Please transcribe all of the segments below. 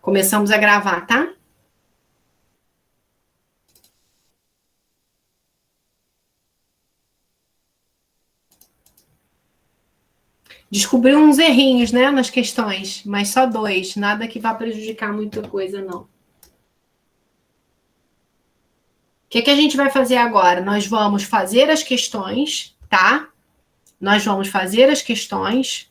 Começamos a gravar, tá? Descobri uns errinhos, né, nas questões, mas só 2, nada que vá prejudicar muita coisa, não. O que a gente vai fazer agora? Nós vamos fazer as questões, tá? Nós vamos fazer as questões.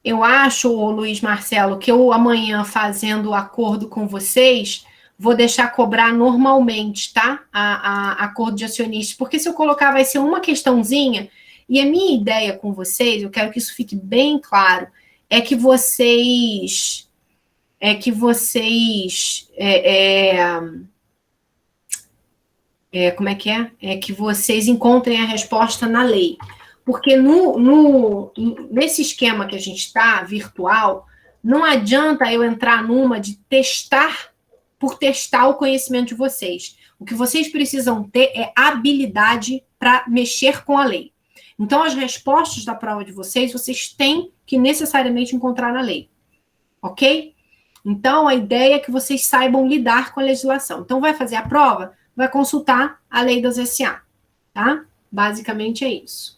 Eu acho, Luiz Marcelo, que eu amanhã, fazendo o acordo com vocês, vou deixar cobrar normalmente, tá? A acordo de acionistas, porque se eu colocar vai ser uma questãozinha, e a minha ideia com vocês, eu quero que isso fique bem claro, é que vocês como é que é? É que vocês encontrem a resposta na lei. Porque nesse esquema que a gente está, virtual, não adianta eu entrar numa de testar por testar o conhecimento de vocês. O que vocês precisam ter é habilidade para mexer com a lei. Então, as respostas da prova de vocês têm que necessariamente encontrar na lei. Ok? Então, a ideia é que vocês saibam lidar com a legislação. Então, vai fazer a prova? Vai consultar a lei das SA, tá? Basicamente é isso.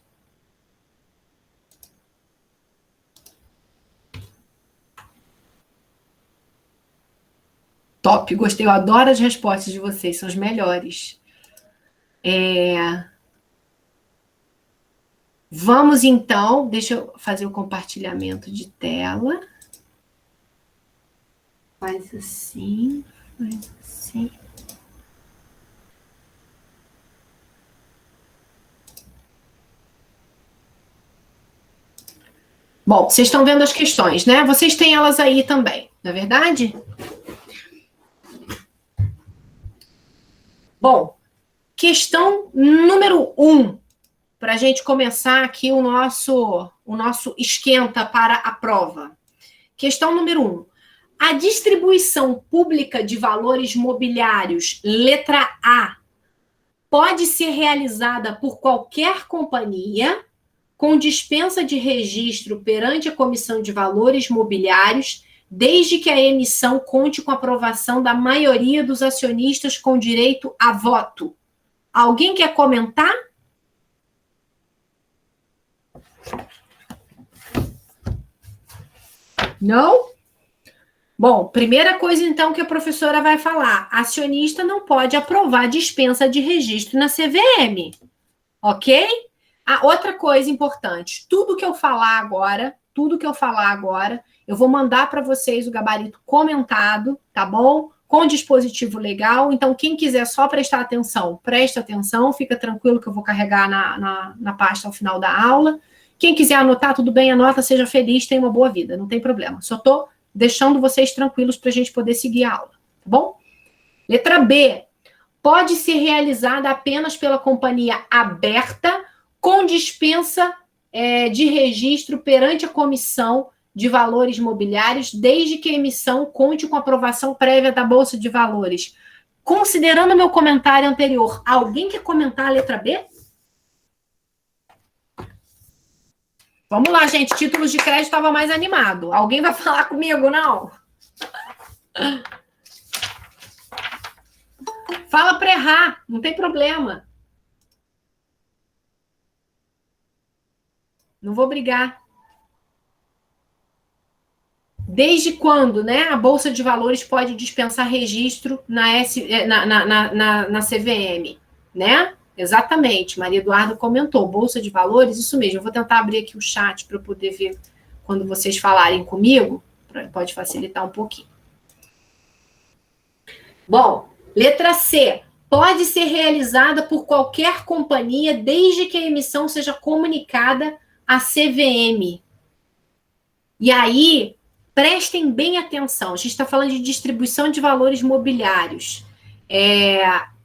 Top, gostei, eu adoro as respostas de vocês, são as melhores. Vamos então, deixa eu fazer o compartilhamento de tela. Faz assim, faz assim. Bom, vocês estão vendo as questões, né? Vocês têm elas aí também, não é verdade? Bom, questão número 1, para a gente começar aqui o nosso esquenta para a prova. Questão número 1. A distribuição pública de valores mobiliários, letra A, pode ser realizada por qualquer companhia com dispensa de registro perante a Comissão de Valores Mobiliários, desde que a emissão conte com a aprovação da maioria dos acionistas com direito a voto. Alguém quer comentar? Não? Bom, primeira coisa então que a professora vai falar, acionista não pode aprovar dispensa de registro na CVM, ok? A outra coisa importante, tudo que eu falar agora, eu vou mandar para vocês o gabarito comentado, tá bom? Com dispositivo legal, então quem quiser só prestar atenção, presta atenção, fica tranquilo que eu vou carregar na pasta ao final da aula. Quem quiser anotar, tudo bem, anota, seja feliz, tenha uma boa vida, não tem problema. Só estou deixando vocês tranquilos para a gente poder seguir a aula, tá bom? Letra B. Pode ser realizada apenas pela companhia aberta com dispensa de registro perante a Comissão de Valores Mobiliários, desde que a emissão conte com aprovação prévia da Bolsa de Valores. Considerando meu comentário anterior, alguém quer comentar a letra B? Vamos lá, gente. Títulos de crédito estava mais animado. Alguém vai falar comigo, não? Fala para errar, não tem problema. Não vou brigar. Desde quando, né, a Bolsa de Valores pode dispensar registro na CVM, né? Exatamente, Maria Eduarda comentou, Bolsa de Valores, isso mesmo. Eu vou tentar abrir aqui o chat para eu poder ver quando vocês falarem comigo, pode facilitar um pouquinho. Bom, letra C. Pode ser realizada por qualquer companhia desde que a emissão seja comunicada à CVM. E aí, prestem bem atenção, a gente está falando de distribuição de valores mobiliários.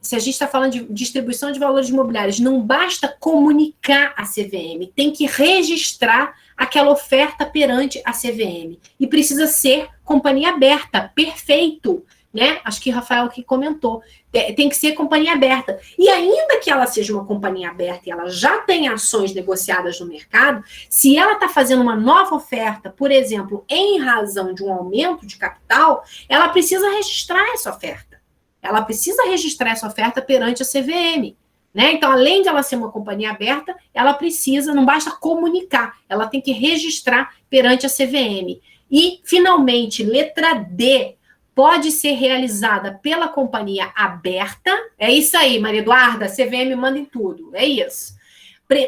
Se a gente está falando de distribuição de valores mobiliários, não basta comunicar a CVM, tem que registrar aquela oferta perante a CVM. E precisa ser companhia aberta, perfeito. né? Acho que Rafael que comentou. Tem que ser companhia aberta. E ainda que ela seja uma companhia aberta e ela já tem ações negociadas no mercado, se ela está fazendo uma nova oferta, por exemplo, em razão de um aumento de capital, ela precisa registrar essa oferta. Ela precisa registrar essa oferta perante a CVM. Né? Então, além de ela ser uma companhia aberta, ela precisa, não basta comunicar, ela tem que registrar perante a CVM. E, finalmente, letra D, pode ser realizada pela companhia aberta. É isso aí, Maria Eduarda, CVM manda em tudo. É isso.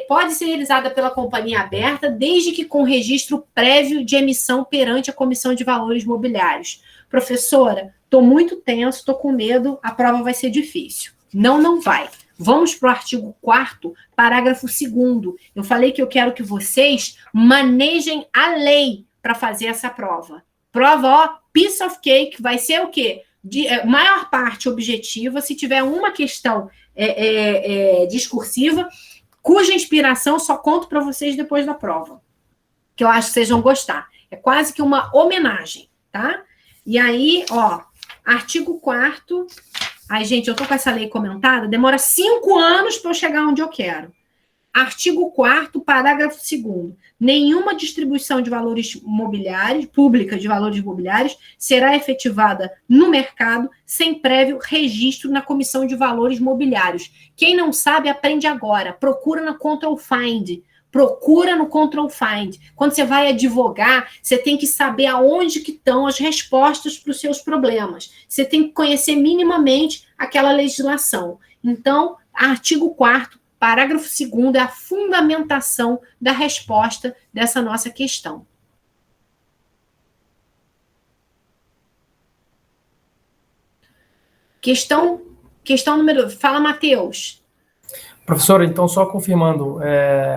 Pode ser realizada pela companhia aberta, desde que com registro prévio de emissão perante a Comissão de Valores Mobiliários. Professora, estou muito tenso, estou com medo, a prova vai ser difícil. Não, não vai. Vamos para o artigo 4º, parágrafo 2º. Eu falei que eu quero que vocês manejem a lei para fazer essa prova. Prova, ó, piece of cake, vai ser o quê? Maior parte objetiva, se tiver uma questão discursiva, cuja inspiração só conto para vocês depois da prova, que eu acho que vocês vão gostar. É quase que uma homenagem, tá? E aí, ó, artigo 4º. Ai, gente, eu tô com essa lei comentada, demora 5 anos para eu chegar onde eu quero. Artigo 4º, parágrafo 2º. Nenhuma distribuição de valores mobiliários, pública de valores mobiliários, será efetivada no mercado sem prévio registro na Comissão de Valores Mobiliários. Quem não sabe, aprende agora. Procura na Control Find. Procura no Control Find. Quando você vai advogar, você tem que saber aonde que estão as respostas para os seus problemas. Você tem que conhecer minimamente aquela legislação. Então, artigo 4º, parágrafo 2º é a fundamentação da resposta dessa nossa questão. Questão número... Fala, Matheus. Professora, então, só confirmando,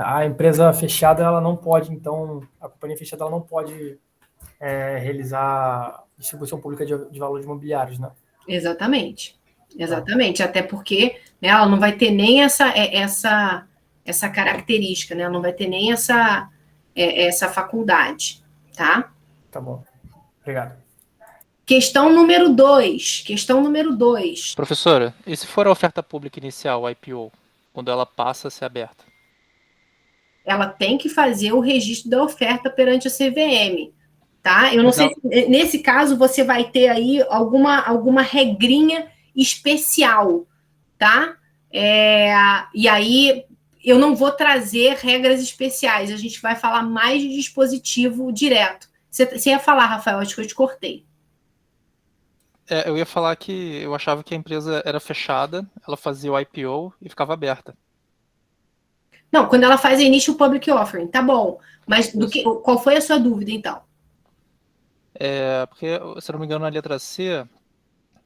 a empresa fechada, ela não pode, então, a companhia fechada, ela não pode realizar distribuição pública de valores imobiliários, né? Exatamente. Exatamente, até porque, né, ela não vai ter nem essa característica, né? Ela não vai ter nem essa faculdade, tá? Tá bom. Obrigado. Questão número 2. Professora, e se for a oferta pública inicial, a IPO, quando ela passa a ser aberta? Ela tem que fazer o registro da oferta perante a CVM, tá? Eu não sei se nesse caso você vai ter aí alguma regrinha especial, tá? E aí eu não vou trazer regras especiais, a gente vai falar mais de dispositivo direto. Você ia falar, Rafael, acho que eu te cortei. Eu ia falar que eu achava que a empresa era fechada, ela fazia o IPO e ficava aberta. Não, quando ela faz Initial Public Offering, tá bom. Mas qual foi a sua dúvida, então? Porque, se eu não me engano, na letra C,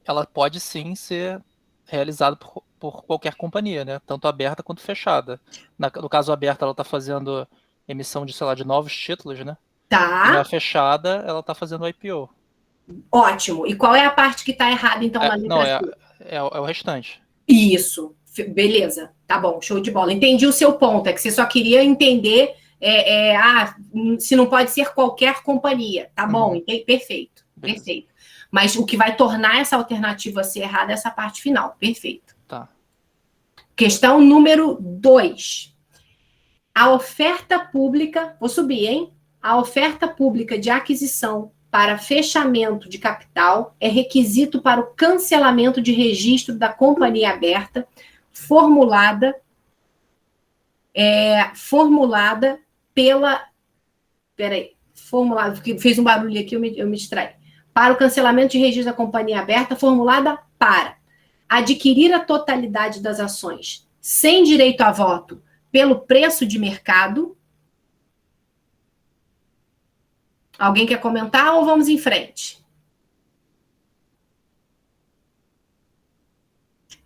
ela pode sim ser realizada por qualquer companhia, né? Tanto aberta quanto fechada. No caso aberta, ela está fazendo emissão de, sei lá, de novos títulos, né? Tá. E na fechada, ela está fazendo o IPO. Ótimo. E qual é a parte que está errada, então, na letra Não, C? é o restante. Isso. Beleza. Tá bom, show de bola. Entendi o seu ponto. É que você só queria entender se não pode ser qualquer companhia. Tá bom, perfeito. Beleza. Perfeito. Mas o que vai tornar essa alternativa a ser errada é essa parte final. Perfeito. Tá. Questão número 2. A oferta pública... Vou subir, hein? A oferta pública de aquisição para fechamento de capital é requisito para o cancelamento de registro da companhia aberta formulada pela... Peraí. Formulada, porque fez um barulho aqui, eu me distraí. Para o cancelamento de registro da companhia aberta formulada para adquirir a totalidade das ações sem direito a voto pelo preço de mercado. Alguém quer comentar ou vamos em frente?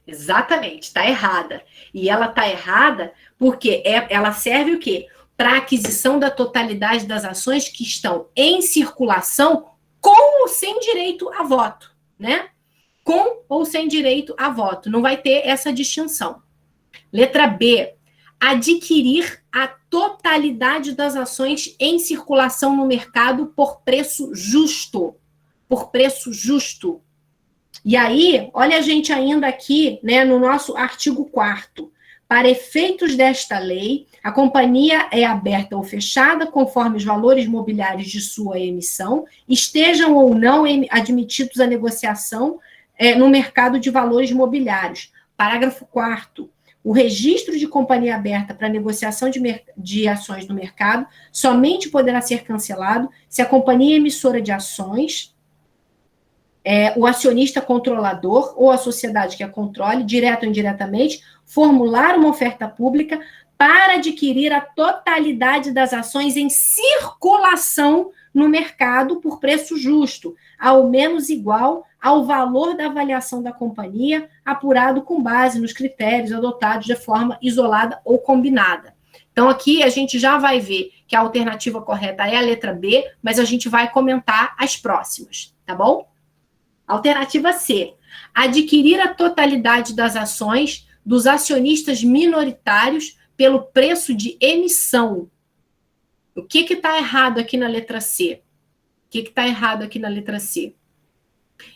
Exatamente, está errada. E ela está errada porque ela serve o quê? Para aquisição da totalidade das ações que estão em circulação com ou sem direito a voto, né? Com ou sem direito a voto. Não vai ter essa distinção. Letra B. Adquirir a totalidade das ações em circulação no mercado por preço justo. Por preço justo. E aí, olha a gente ainda aqui, né, no nosso artigo 4º. Para efeitos desta lei, a companhia é aberta ou fechada conforme os valores mobiliários de sua emissão estejam ou não admitidos à negociação no mercado de valores mobiliários. Parágrafo 4º. O registro de companhia aberta para negociação de ações no mercado somente poderá ser cancelado se a companhia emissora de ações, o acionista controlador ou a sociedade que a controle, direto ou indiretamente, formular uma oferta pública para adquirir a totalidade das ações em circulação no mercado por preço justo, ao menos igual ao valor da avaliação da companhia, apurado com base nos critérios adotados de forma isolada ou combinada. Então, aqui a gente já vai ver que a alternativa correta é a letra B, mas a gente vai comentar as próximas, tá bom? Alternativa C. Adquirir a totalidade das ações dos acionistas minoritários pelo preço de emissão. O que está errado aqui na letra C? O que está errado aqui na letra C?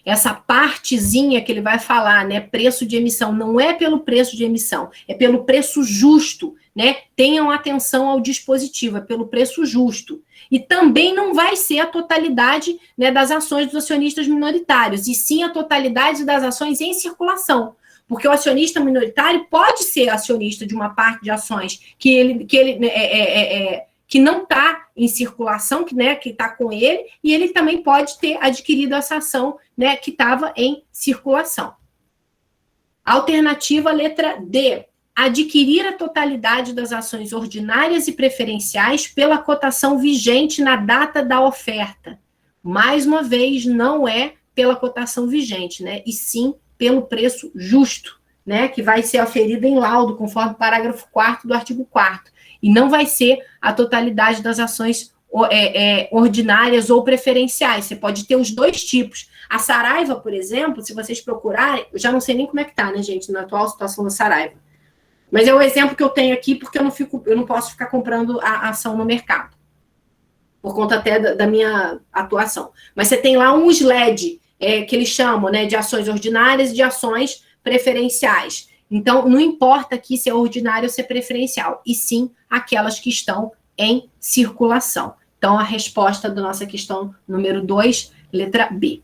Essa partezinha que ele vai falar, né? Preço de emissão, não é pelo preço de emissão, é pelo preço justo, né? Tenham atenção ao dispositivo, é pelo preço justo. E também não vai ser a totalidade, né, das ações dos acionistas minoritários, e sim a totalidade das ações em circulação. Porque o acionista minoritário pode ser acionista de uma parte de ações que não está em circulação, que está com ele, e ele também pode ter adquirido essa ação, né, que estava em circulação. Alternativa letra D. Adquirir a totalidade das ações ordinárias e preferenciais pela cotação vigente na data da oferta. Mais uma vez, não é pela cotação vigente, né, e sim pelo preço justo, né, que vai ser aferido em laudo, conforme o parágrafo 4º do artigo 4º. E não vai ser a totalidade das ações ordinárias ou preferenciais. Você pode ter os dois tipos. A Saraiva, por exemplo, se vocês procurarem, eu já não sei nem como é que está, né, gente, na atual situação da Saraiva. Mas é o exemplo que eu tenho aqui, porque eu não posso ficar comprando a ação no mercado, por conta até da minha atuação. Mas você tem lá um SLED, que eles chamam, né, de ações ordinárias e de ações preferenciais. Então, não importa aqui se é ordinário ou se é preferencial, e sim aquelas que estão em circulação. Então, a resposta da nossa questão número 2, letra B.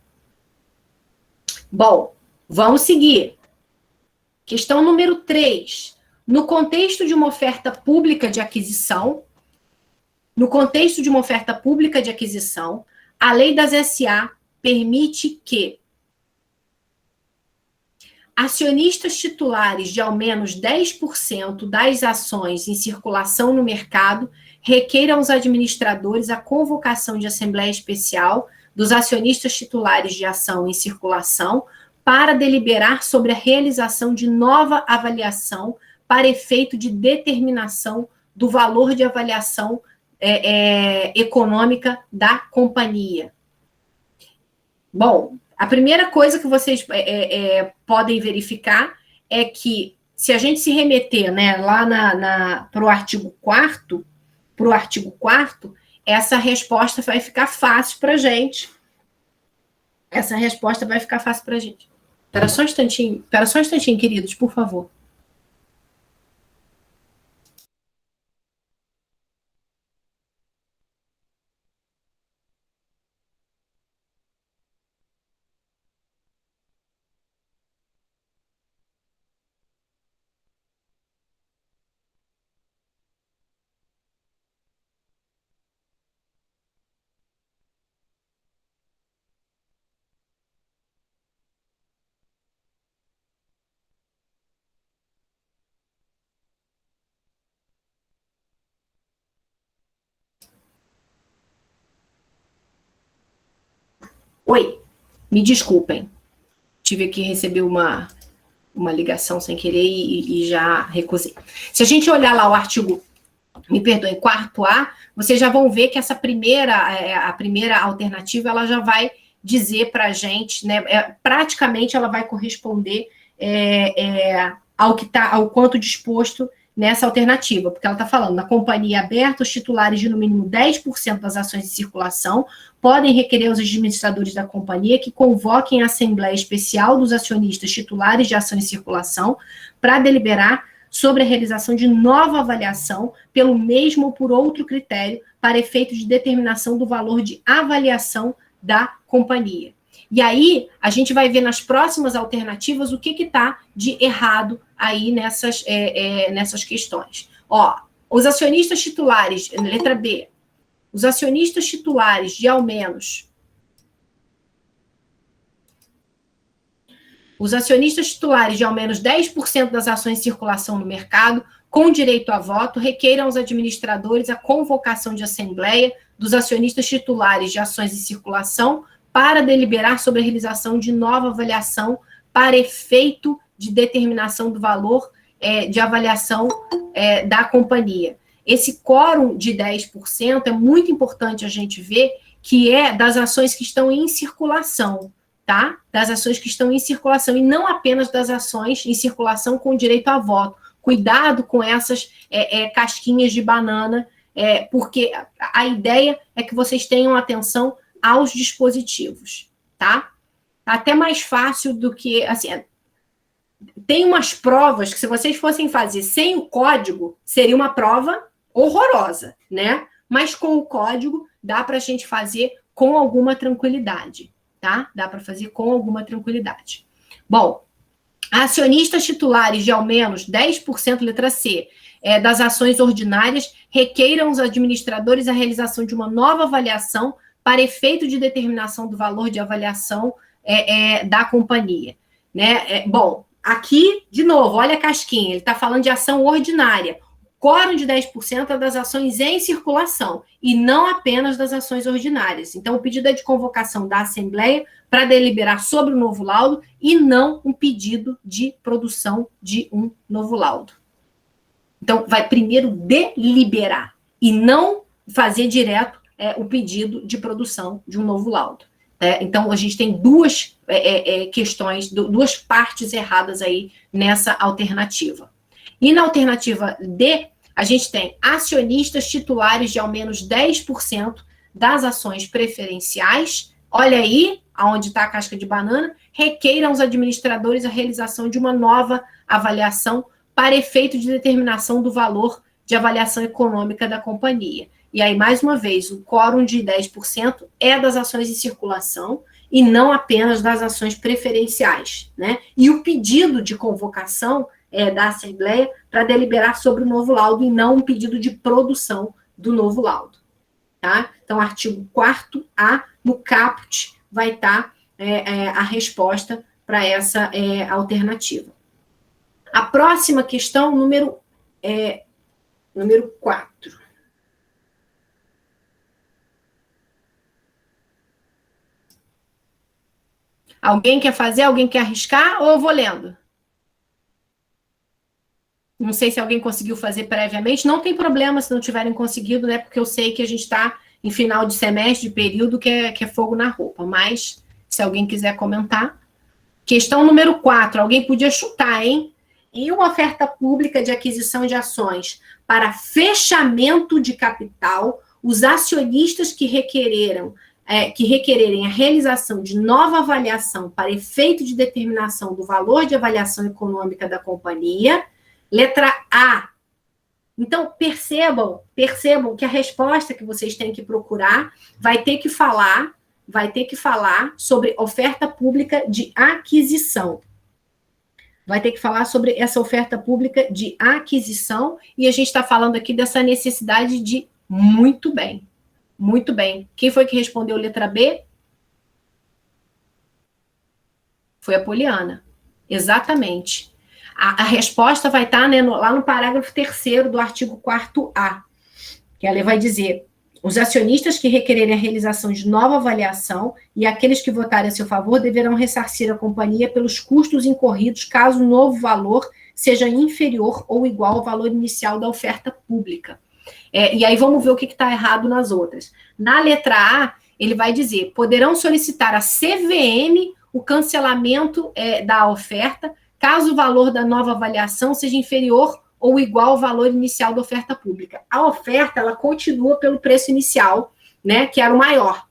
Bom, vamos seguir. Questão número 3. No contexto de uma oferta pública de aquisição, a lei das SA permite que acionistas titulares de ao menos 10% das ações em circulação no mercado requeiram aos administradores a convocação de assembleia especial dos acionistas titulares de ação em circulação para deliberar sobre a realização de nova avaliação para efeito de determinação do valor de avaliação econômica da companhia. Bom, a primeira coisa que vocês podem verificar é que, se a gente se remeter, né, lá para o artigo 4º, essa resposta vai ficar fácil para a gente. Espera só um instantinho, queridos, por favor. Oi, me desculpem. Tive que receber uma ligação sem querer e já recusei. Se a gente olhar lá o artigo, me perdoem, 4A, vocês já vão ver que essa a primeira alternativa, ela já vai dizer para a gente, né, praticamente ela vai corresponder ao quanto disposto nessa alternativa, porque ela está falando, na companhia aberta, os titulares de no mínimo 10% das ações em circulação podem requerer aos administradores da companhia que convoquem a Assembleia Especial dos Acionistas Titulares de Ação em Circulação para deliberar sobre a realização de nova avaliação pelo mesmo ou por outro critério para efeito de determinação do valor de avaliação da companhia. E aí, a gente vai ver nas próximas alternativas o que está de errado aí nessas questões. Ó, os acionistas titulares, letra B, os acionistas titulares de ao menos... Os acionistas titulares de ao menos 10% das ações em circulação no mercado, com direito a voto, requeiram aos administradores a convocação de assembleia dos acionistas titulares de ações em circulação para deliberar sobre a realização de nova avaliação para efeito de determinação do valor de avaliação da companhia. Esse quórum de 10% é muito importante a gente ver que é das ações que estão em circulação, tá? Das ações que estão em circulação, e não apenas das ações em circulação com direito a voto. Cuidado com essas casquinhas de banana, porque a ideia é que vocês tenham atenção aos dispositivos, tá? Até mais fácil do que, assim, tem umas provas que se vocês fossem fazer sem o código, seria uma prova horrorosa, né? Mas com o código dá para a gente fazer com alguma tranquilidade, tá? Dá para fazer com alguma tranquilidade. Bom, acionistas titulares de ao menos 10%, letra C, das ações ordinárias, requeiram os administradores a realização de uma nova avaliação para efeito de determinação do valor de avaliação da companhia. Né? Bom, aqui, de novo, olha a casquinha, ele está falando de ação ordinária. Quórum de 10% é das ações em circulação, e não apenas das ações ordinárias. Então, o pedido é de convocação da Assembleia para deliberar sobre o novo laudo, e não um pedido de produção de um novo laudo. Então, vai primeiro deliberar, e não fazer direto o pedido de produção de um novo laudo. Então, a gente tem duas questões, duas partes erradas aí nessa alternativa. E na alternativa D, a gente tem acionistas titulares de ao menos 10% das ações preferenciais. Olha aí, aonde está a casca de banana, requeiram os administradores a realização de uma nova avaliação para efeito de determinação do valor de avaliação econômica da companhia. E aí, mais uma vez, o quórum de 10% é das ações em circulação e não apenas das ações preferenciais, né? E o pedido de convocação da Assembleia para deliberar sobre o novo laudo e não um pedido de produção do novo laudo, tá? Então, artigo 4º-A, no caput, vai estar a resposta para essa alternativa. A próxima questão, número 4. Alguém quer fazer? Alguém quer arriscar? Ou eu vou lendo? Não sei se alguém conseguiu fazer previamente. Não tem problema se não tiverem conseguido, né? Porque eu sei que a gente está em final de semestre, de período, que é fogo na roupa. Mas, se alguém quiser comentar. Questão número 4. Alguém podia chutar, hein? Em uma oferta pública de aquisição de ações para fechamento de capital, os acionistas que requererem a realização de nova avaliação para efeito de determinação do valor de avaliação econômica da companhia, letra A. Então, percebam que a resposta que vocês têm que procurar vai ter que falar sobre oferta pública de aquisição. Vai ter que falar sobre essa oferta pública de aquisição, e a gente está falando aqui dessa necessidade de muito bem. Muito bem. Quem foi que respondeu letra B? Foi a Poliana. Exatamente. A resposta vai estar, né, lá no parágrafo 3º do artigo 4º-A, que ela vai dizer: os acionistas que requererem a realização de nova avaliação e aqueles que votarem a seu favor deverão ressarcir a companhia pelos custos incorridos caso o novo valor seja inferior ou igual ao valor inicial da oferta pública. E aí vamos ver o que está errado nas outras. Na letra A, ele vai dizer: poderão solicitar a CVM o cancelamento da oferta, caso o valor da nova avaliação seja inferior ou igual ao valor inicial da oferta pública. A oferta, ela continua pelo preço inicial, né, que era o maior.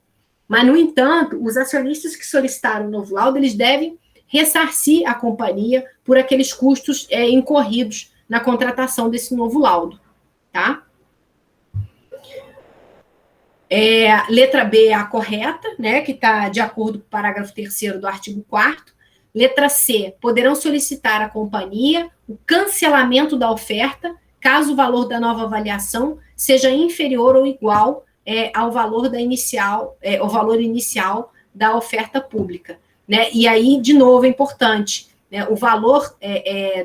Mas, no entanto, os acionistas que solicitaram o novo laudo, eles devem ressarcir a companhia por aqueles custos incorridos na contratação desse novo laudo, tá? Letra B é a correta, né, que está de acordo com o parágrafo 3º do artigo 4º. Letra C, poderão solicitar à companhia o cancelamento da oferta, caso o valor da nova avaliação seja inferior ou igual ao valor o valor inicial da oferta pública, né? E aí, de novo, é importante, né, o valor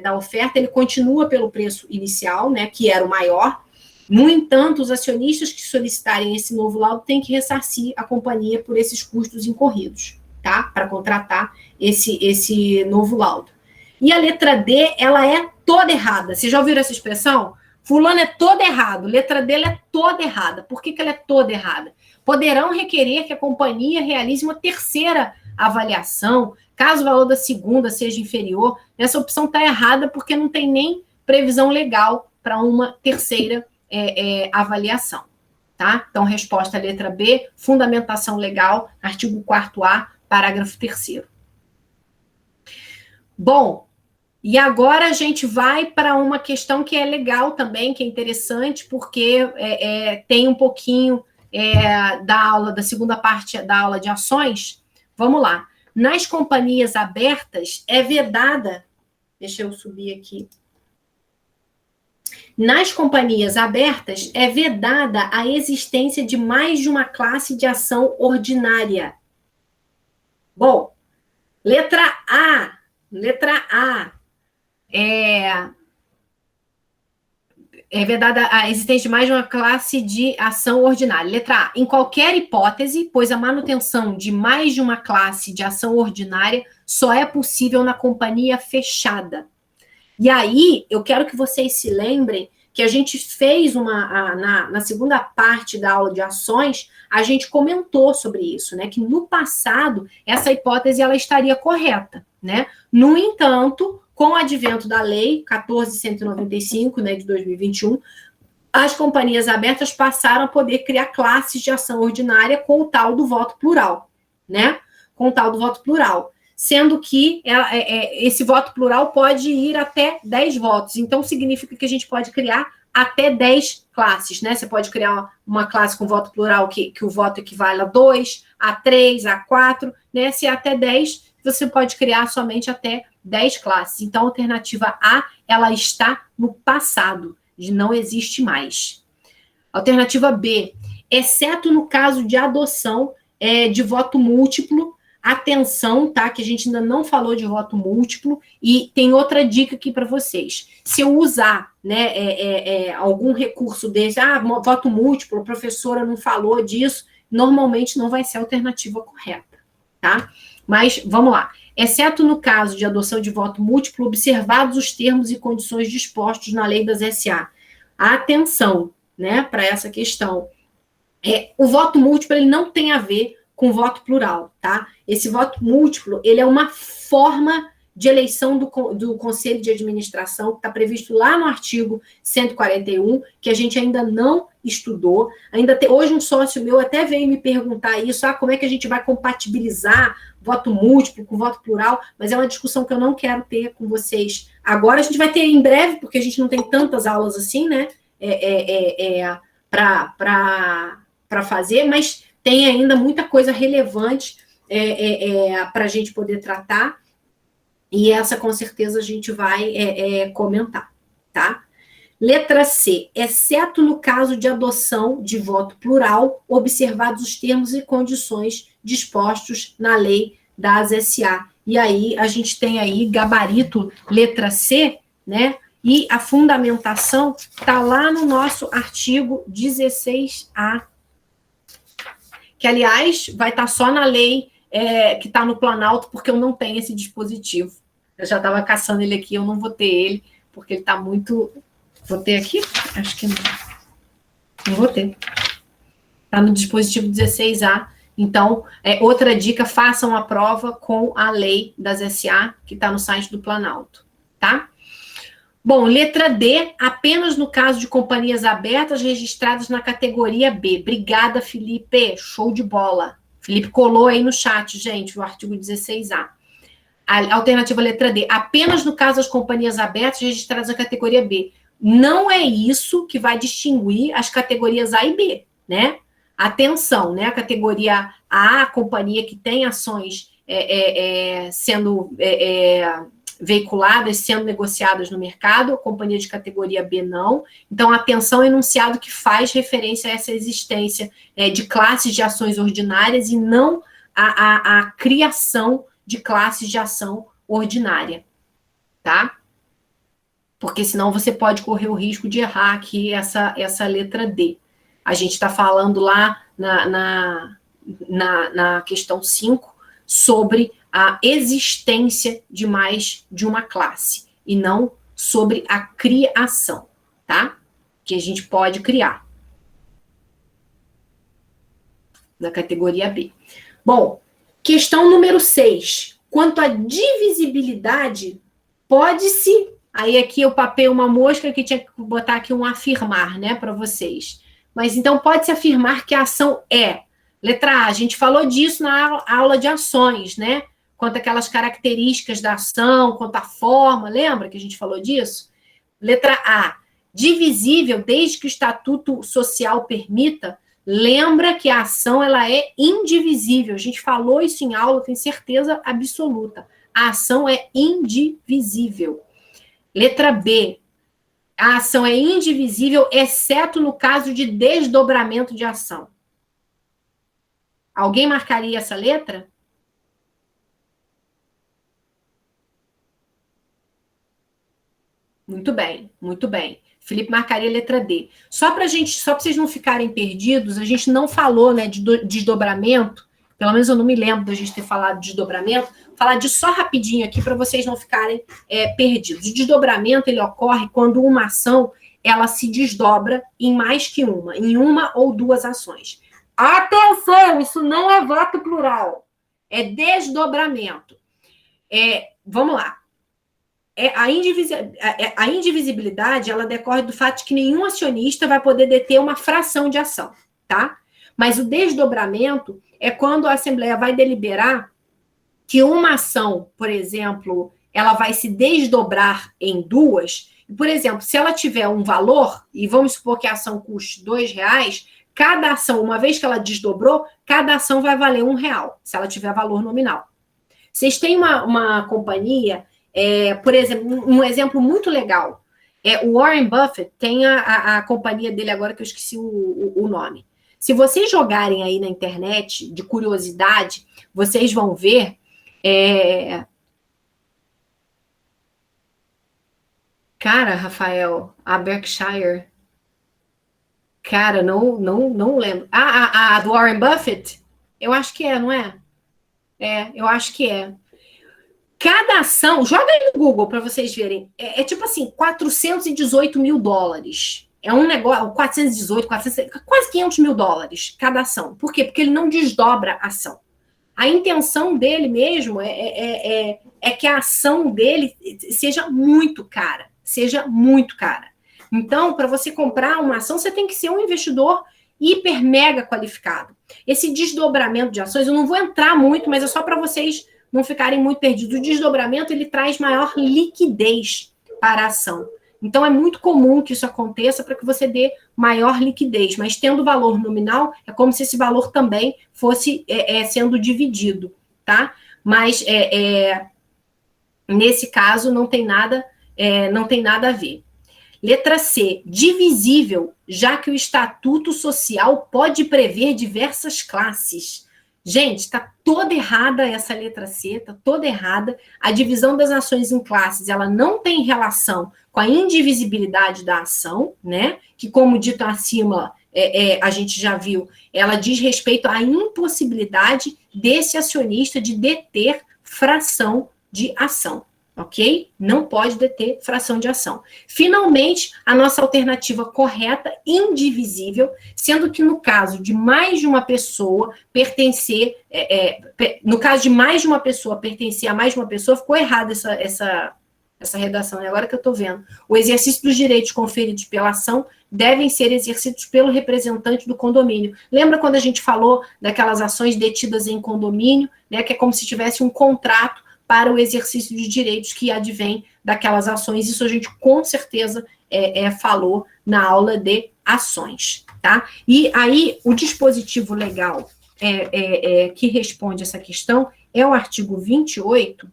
da oferta, ele continua pelo preço inicial, né, que era o maior. No entanto, os acionistas que solicitarem esse novo laudo têm que ressarcir a companhia por esses custos incorridos, tá? Para contratar esse novo laudo. E a letra D, ela é toda errada. Vocês já ouviram essa expressão? Fulano é todo errado. Letra D, ela é toda errada. Por que ela é toda errada? Poderão requerer que a companhia realize uma terceira avaliação, caso o valor da segunda seja inferior. Essa opção está errada porque não tem nem previsão legal para uma terceira avaliação, tá? Então, resposta à letra B, fundamentação legal, artigo 4º, parágrafo 3º. Bom, e agora a gente vai para uma questão que é legal também, que é interessante, porque tem um pouquinho da segunda parte da aula de ações. Vamos lá. Nas companhias abertas, é vedada... Deixa eu subir aqui. Nas companhias abertas, é vedada a existência de mais de uma classe de ação ordinária. Bom, letra A. É vedada a existência de mais de uma classe de ação ordinária. Letra A. Em qualquer hipótese, pois a manutenção de mais de uma classe de ação ordinária só é possível na companhia fechada. E aí, eu quero que vocês se lembrem que a gente fez na segunda parte da aula de ações, a gente comentou sobre isso, né? Que no passado, essa hipótese ela estaria correta, né? No entanto, com o advento da lei 14.195, né, de 2021, as companhias abertas passaram a poder criar classes de ação ordinária com o tal do voto plural, né? Com o tal do voto plural. Sendo que esse voto plural pode ir até 10 votos. Então, significa que a gente pode criar até 10 classes, né? Você pode criar uma classe com voto plural que o voto equivale a 2, a 3, a 4, né? Se é até 10, você pode criar somente até 10 classes. Então, a alternativa A, ela está no passado, não existe mais. Alternativa B, exceto no caso de adoção de voto múltiplo. Atenção, tá? Que a gente ainda não falou de voto múltiplo e tem outra dica aqui para vocês. Se eu usar, né, algum recurso desse, voto múltiplo, a professora não falou disso, normalmente não vai ser a alternativa correta, tá? Mas vamos lá. Exceto no caso de adoção de voto múltiplo, observados os termos e condições dispostos na lei das SA. Atenção, né, para essa questão. O voto múltiplo ele não tem a ver com voto plural, tá? Esse voto múltiplo, ele é uma forma de eleição do Conselho de Administração, que está previsto lá no artigo 141, que a gente ainda não estudou. Hoje um sócio meu até veio me perguntar isso, como é que a gente vai compatibilizar voto múltiplo com voto plural, mas é uma discussão que eu não quero ter com vocês agora. A gente vai ter em breve, porque a gente não tem tantas aulas assim, né, para fazer, mas tem ainda muita coisa relevante para a gente poder tratar, e essa com certeza a gente vai comentar, tá? Letra C, exceto no caso de adoção de voto plural, observados os termos e condições dispostos na lei das SA. E aí a gente tem aí gabarito letra C, né? E a fundamentação está lá no nosso artigo 16A, que, aliás, vai estar só na lei que está no Planalto, porque eu não tenho esse dispositivo. Eu já estava caçando ele aqui, eu não vou ter ele, porque ele está muito... Vou ter aqui? Acho que não. Não vou ter. Está no dispositivo 16A. Então, outra dica, façam a prova com a lei das SA, que está no site do Planalto, tá? Bom, letra D, apenas no caso de companhias abertas registradas na categoria B. Obrigada, Felipe. Show de bola. Felipe colou aí no chat, gente, o artigo 16A. A alternativa letra D, apenas no caso das companhias abertas registradas na categoria B. Não é isso que vai distinguir as categorias A e B, né? Atenção, né? A categoria A, a companhia que tem ações sendo veiculadas, sendo negociadas no mercado, a companhia de categoria B não. Então, atenção, enunciado que faz referência a essa existência de classes de ações ordinárias e não a criação de classes de ação ordinária, tá? Porque senão você pode correr o risco de errar aqui essa letra D. A gente está falando lá na questão 5 sobre a existência de mais de uma classe e não sobre a criação, tá? Que a gente pode criar na categoria B. Bom, questão número 6. Quanto à divisibilidade, pode-se... Aí aqui eu papei uma mosca que tinha que botar aqui um afirmar, né, para vocês. Mas então pode-se afirmar que a ação é... Letra A, a gente falou disso na aula de ações, né? Quanto aquelas características da ação, quanto a forma, lembra que a gente falou disso? Letra A, divisível desde que o estatuto social permita. Lembra que a ação ela é indivisível. A gente falou isso em aula, tenho certeza absoluta. A ação é indivisível. Letra B, a ação é indivisível, exceto no caso de desdobramento de ação. Alguém marcaria essa letra? Muito bem, muito bem. Felipe marcaria a letra D. Só para vocês não ficarem perdidos, a gente não falou, né, de desdobramento. Pelo menos eu não me lembro da gente ter falado de desdobramento. Falar disso só rapidinho aqui para vocês não ficarem perdidos. O desdobramento ele ocorre quando uma ação ela se desdobra em mais que uma, em uma ou duas ações. Atenção, isso não é voto plural, é desdobramento. Vamos lá. A indivisibilidade ela decorre do fato de que nenhum acionista vai poder deter uma fração de ação, tá? Mas o desdobramento é quando a Assembleia vai deliberar que uma ação, por exemplo, ela vai se desdobrar em duas. Por exemplo, se ela tiver um valor, e vamos supor que a ação custe R$2, cada ação, uma vez que ela desdobrou, cada ação vai valer R$1, se ela tiver valor nominal. Vocês têm uma companhia, por exemplo, um exemplo muito legal. O Warren Buffett tem a companhia dele agora, que eu esqueci o nome. Se vocês jogarem aí na internet, de curiosidade, vocês vão ver... Cara, Rafael, a Berkshire... Cara, não lembro. A do Warren Buffett? Eu acho que não é? Eu acho que é. Cada ação, joga aí no Google para vocês verem, tipo assim, $418 mil. É um negócio, 418, quase $500 mil cada ação. Por quê? Porque ele não desdobra a ação. A intenção dele mesmo é que a ação dele seja muito cara. Então, para você comprar uma ação, você tem que ser um investidor hiper mega qualificado. Esse desdobramento de ações, eu não vou entrar muito, mas é só para vocês não ficarem muito perdidos. O desdobramento, ele traz maior liquidez para a ação. Então, é muito comum que isso aconteça para que você dê maior liquidez, mas tendo valor nominal, é como se esse valor também fosse sendo dividido, tá? Mas, nesse caso, não tem nada a ver. Letra C, divisível, já que o Estatuto Social pode prever diversas classes. Gente, está toda errada essa letra C, está toda errada. A divisão das ações em classes, ela não tem relação com a indivisibilidade da ação, né? Que, como dito acima, a gente já viu, ela diz respeito à impossibilidade desse acionista de deter fração de ação. Ok? Não pode deter fração de ação. Finalmente, a nossa alternativa correta, indivisível, sendo que no caso de mais de uma pessoa pertencer, no caso de mais de uma pessoa pertencer a mais de uma pessoa, ficou errada essa essa redação, é agora que eu estou vendo. O exercício dos direitos conferidos pela ação devem ser exercidos pelo representante do condomínio. Lembra quando a gente falou daquelas ações detidas em condomínio, né, que é como se tivesse um contrato para o exercício de direitos que advém daquelas ações? Isso a gente com certeza falou na aula de ações, tá? E aí, o dispositivo legal que responde essa questão é o artigo 28,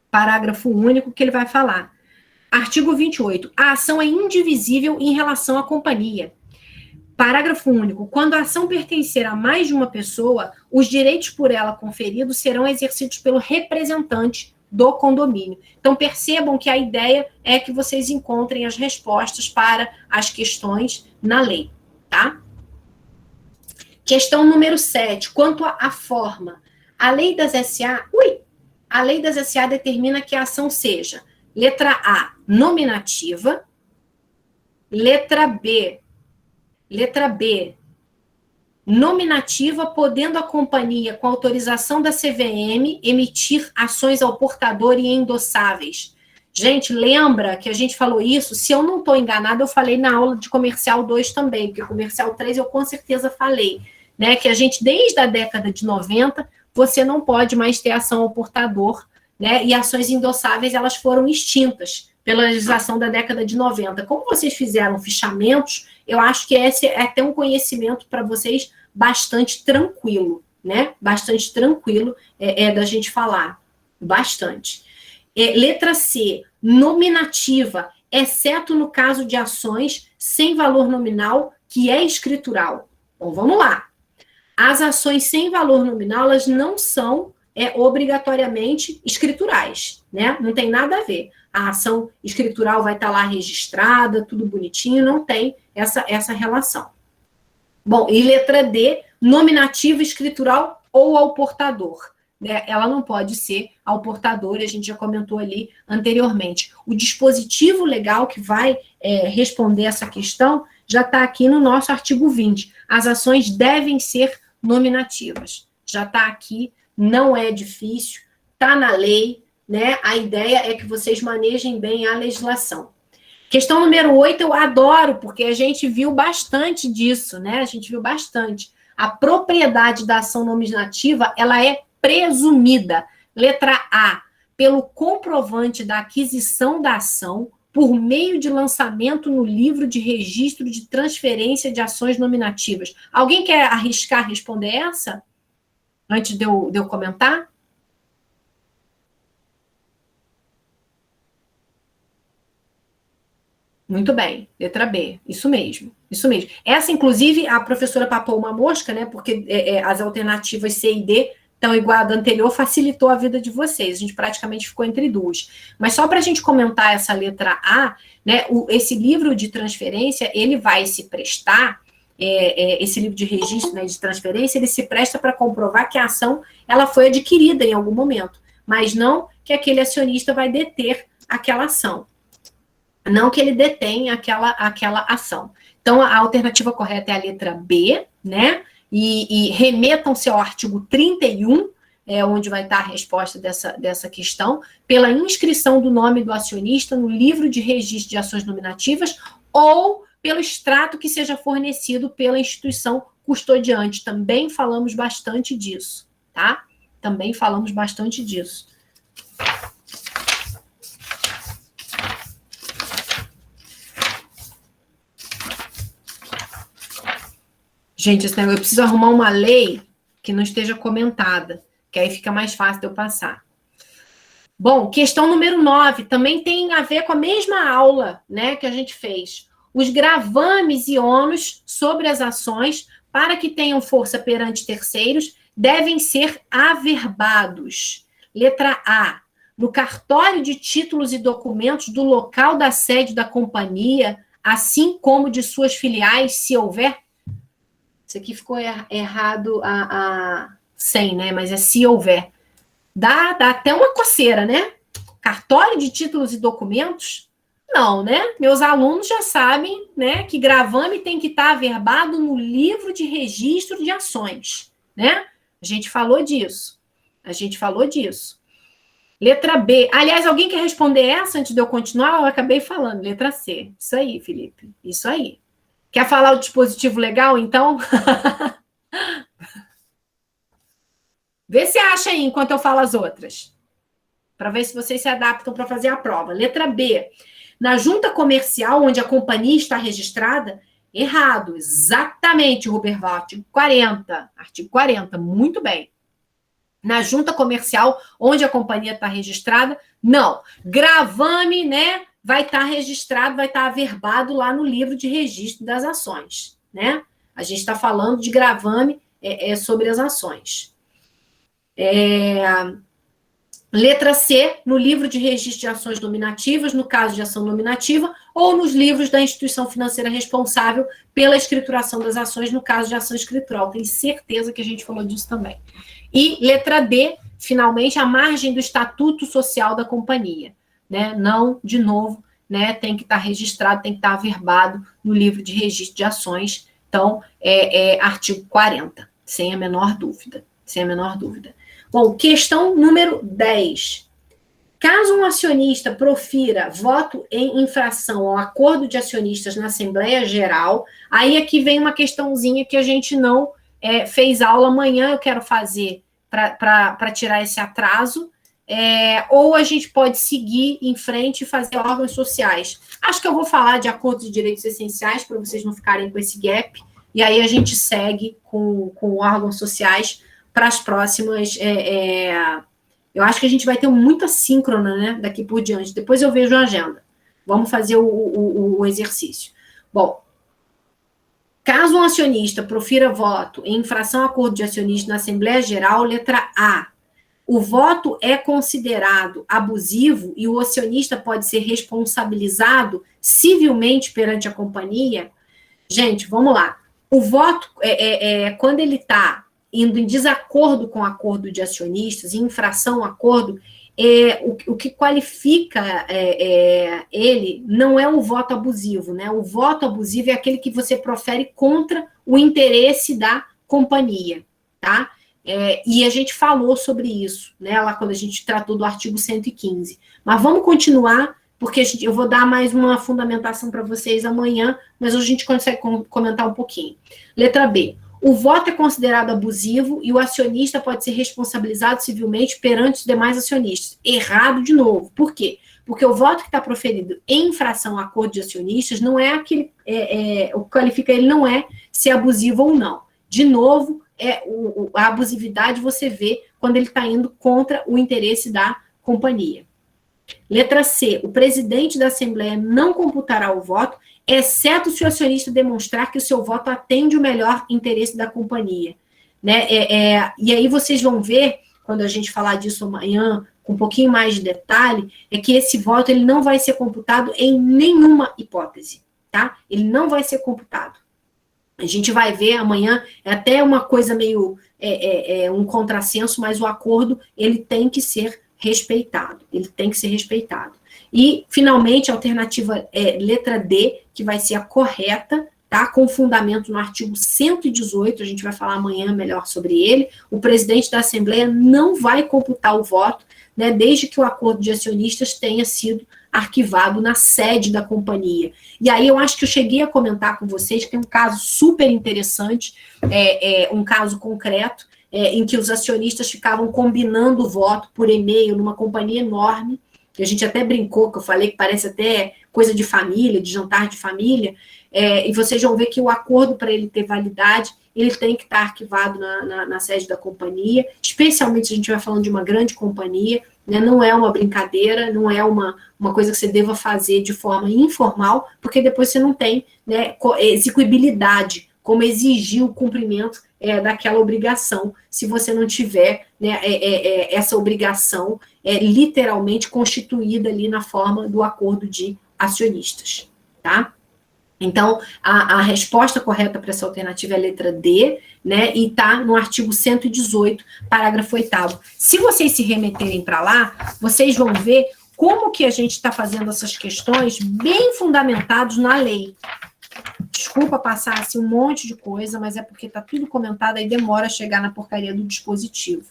parágrafo único, que ele vai falar. Artigo 28. A ação é indivisível em relação à companhia. Parágrafo único. Quando a ação pertencer a mais de uma pessoa, os direitos por ela conferidos serão exercidos pelo representante do condomínio. Então, percebam que a ideia é que vocês encontrem as respostas para as questões na lei, tá? Questão número 7. Quanto à forma. A lei das SA... A lei das SA determina que a ação seja, letra A, nominativa, letra B, nominativa, podendo a companhia, com autorização da CVM, emitir ações ao portador e endossáveis. Gente, lembra que a gente falou isso? Se eu não estou enganada, eu falei na aula de comercial 2 também, porque comercial 3 eu com certeza falei, né? Que a gente, desde a década de 90, você não pode mais ter ação ao portador, né? E ações endossáveis, elas foram extintas pela legislação da década de 90. Como vocês fizeram fichamentos, eu acho que esse é até um conhecimento para vocês bastante tranquilo, né? Bastante tranquilo da gente falar. Bastante. Letra C, nominativa, exceto no caso de ações sem valor nominal, que é escritural. Então, vamos lá. As ações sem valor nominal, elas não são obrigatoriamente escriturais, né? Não tem nada a ver. A ação escritural vai estar lá registrada, tudo bonitinho, não tem essa relação. Bom, e letra D, nominativa escritural ou ao portador, né? Ela não pode ser ao portador, a gente já comentou ali anteriormente. O dispositivo legal que vai responder essa questão já está aqui no nosso artigo 20. As ações devem ser nominativas. Já está aqui, não é difícil, está na lei, né? A ideia é que vocês manejem bem a legislação. Questão número 8, eu adoro, porque a gente viu bastante disso, né? A gente viu bastante. A propriedade da ação nominativa, ela é presumida. Letra A, pelo comprovante da aquisição da ação por meio de lançamento no livro de registro de transferência de ações nominativas. Alguém quer arriscar responder essa? Antes de eu comentar? Muito bem, letra B, isso mesmo, isso mesmo. Essa, inclusive, a professora papou uma mosca, né, porque as alternativas C e D estão igual a da anterior, facilitou a vida de vocês, a gente praticamente ficou entre duas. Mas só para a gente comentar essa letra A, né, esse livro de transferência, ele vai se prestar, esse livro de registro, né, de transferência, ele se presta para comprovar que a ação ela foi adquirida em algum momento, mas não que aquele acionista vai deter aquela ação. Não que ele detém aquela ação. Então, a alternativa correta é a letra B, né? E remetam-se ao artigo 31, onde vai estar a resposta dessa questão, pela inscrição do nome do acionista no livro de registro de ações nominativas ou pelo extrato que seja fornecido pela instituição custodiante. Também falamos bastante disso, tá? Também falamos bastante disso. Gente, esse negócio, eu preciso arrumar uma lei que não esteja comentada, que aí fica mais fácil de eu passar. Bom, questão número 9, também tem a ver com a mesma aula, né, que a gente fez. Os gravames e ônus sobre as ações, para que tenham força perante terceiros, devem ser averbados. Letra A, no cartório de títulos e documentos do local da sede da companhia, assim como de suas filiais, se houver. Isso aqui ficou errado a 100, né? Mas é se houver. Dá até uma coceira, né? Cartório de títulos e documentos? Não, né? Meus alunos já sabem, né, que gravame tem que estar averbado no livro de registro de ações, né? A gente falou disso. Letra B. Aliás, alguém quer responder essa antes de eu continuar? Eu acabei falando. Letra C. Isso aí, Felipe. Isso aí. Quer falar o dispositivo legal, então? Vê se acha aí enquanto eu falo as outras. Para ver se vocês se adaptam para fazer a prova. Letra B. Na junta comercial, onde a companhia está registrada, errado. Exatamente, Ruberval. Artigo 40. Artigo 40. Muito bem. Na junta comercial, onde a companhia está registrada, não. Gravame, né? Vai estar registrado, vai estar averbado lá no livro de registro das ações, né? A gente está falando de gravame sobre as ações. Letra C, no livro de registro de ações nominativas, no caso de ação nominativa, ou nos livros da instituição financeira responsável pela escrituração das ações, no caso de ação escritural. Tenho certeza que a gente falou disso também. E letra D, finalmente, a margem do estatuto social da companhia. Né? Não, de novo, né? Tem que estar registrado, tem que estar averbado no livro de registro de ações. Então, artigo 40, sem a menor dúvida. Sem a menor dúvida. Bom, questão número 10. Caso um acionista profira voto em infração ao acordo de acionistas na Assembleia Geral, aí aqui vem uma questãozinha que a gente não fez aula. Amanhã eu quero fazer para tirar esse atraso, ou a gente pode seguir em frente e fazer órgãos sociais. Acho que eu vou falar de acordos de direitos essenciais, para vocês não ficarem com esse gap, e aí a gente segue com órgãos sociais para as próximas. Eu acho que a gente vai ter muita síncrona, né, daqui por diante. Depois eu vejo a agenda. Vamos fazer o exercício. Bom, caso um acionista profira voto em infração ao acordo de acionistas na Assembleia Geral, letra A, o voto é considerado abusivo e o acionista pode ser responsabilizado civilmente perante a companhia. Gente, vamos lá. O voto, quando ele está indo em desacordo com o acordo de acionistas, em infração ao acordo, o que qualifica ele não é o voto abusivo, né? O voto abusivo é aquele que você profere contra o interesse da companhia, tá? E a gente falou sobre isso, né? Lá quando a gente tratou do artigo 115. Mas vamos continuar, porque eu vou dar mais uma fundamentação para vocês amanhã, mas hoje a gente consegue comentar um pouquinho. Letra B. O voto é considerado abusivo e o acionista pode ser responsabilizado civilmente perante os demais acionistas. Errado de novo. Por quê? Porque o voto que está proferido em infração ao acordo de acionistas não é aquele. O que qualifica ele não é se é abusivo ou não. De novo, a abusividade você vê quando ele está indo contra o interesse da companhia. Letra C. O presidente da Assembleia não computará o voto, exceto se o acionista demonstrar que o seu voto atende o melhor interesse da companhia. Né? E aí vocês vão ver, quando a gente falar disso amanhã, com um pouquinho mais de detalhe, que esse voto ele não vai ser computado em nenhuma hipótese. Tá? Ele não vai ser computado. A gente vai ver amanhã, até uma coisa meio um contrassenso, mas o acordo ele tem que ser respeitado. Ele tem que ser respeitado. E, finalmente, a alternativa letra D, que vai ser a correta, tá? Com fundamento no artigo 118, a gente vai falar amanhã melhor sobre ele. O presidente da Assembleia não vai computar o voto, né, desde que o acordo de acionistas tenha sido arquivado na sede da companhia. E aí eu acho que eu cheguei a comentar com vocês que tem um caso super interessante, um caso concreto, em que os acionistas ficavam combinando o voto por e-mail numa companhia enorme, que a gente até brincou, que eu falei que parece até coisa de família, de jantar de família, e vocês vão ver que o acordo, para ele ter validade, ele tem que estar arquivado na sede da companhia, especialmente se a gente vai falando de uma grande companhia, né, não é uma brincadeira, não é uma coisa que você deva fazer de forma informal, porque depois você não tem, né, execuibilidade, como exigir o cumprimento daquela obrigação, se você não tiver, né, essa obrigação literalmente constituída ali na forma do acordo de acionistas, tá? Então, a resposta correta para essa alternativa é a letra D, né, e está no artigo 118, parágrafo 8º. Se vocês se remeterem para lá, vocês vão ver como que a gente está fazendo essas questões bem fundamentados na lei. Desculpa passar assim, um monte de coisa, mas é porque está tudo comentado, aí demora a chegar na porcaria do dispositivo.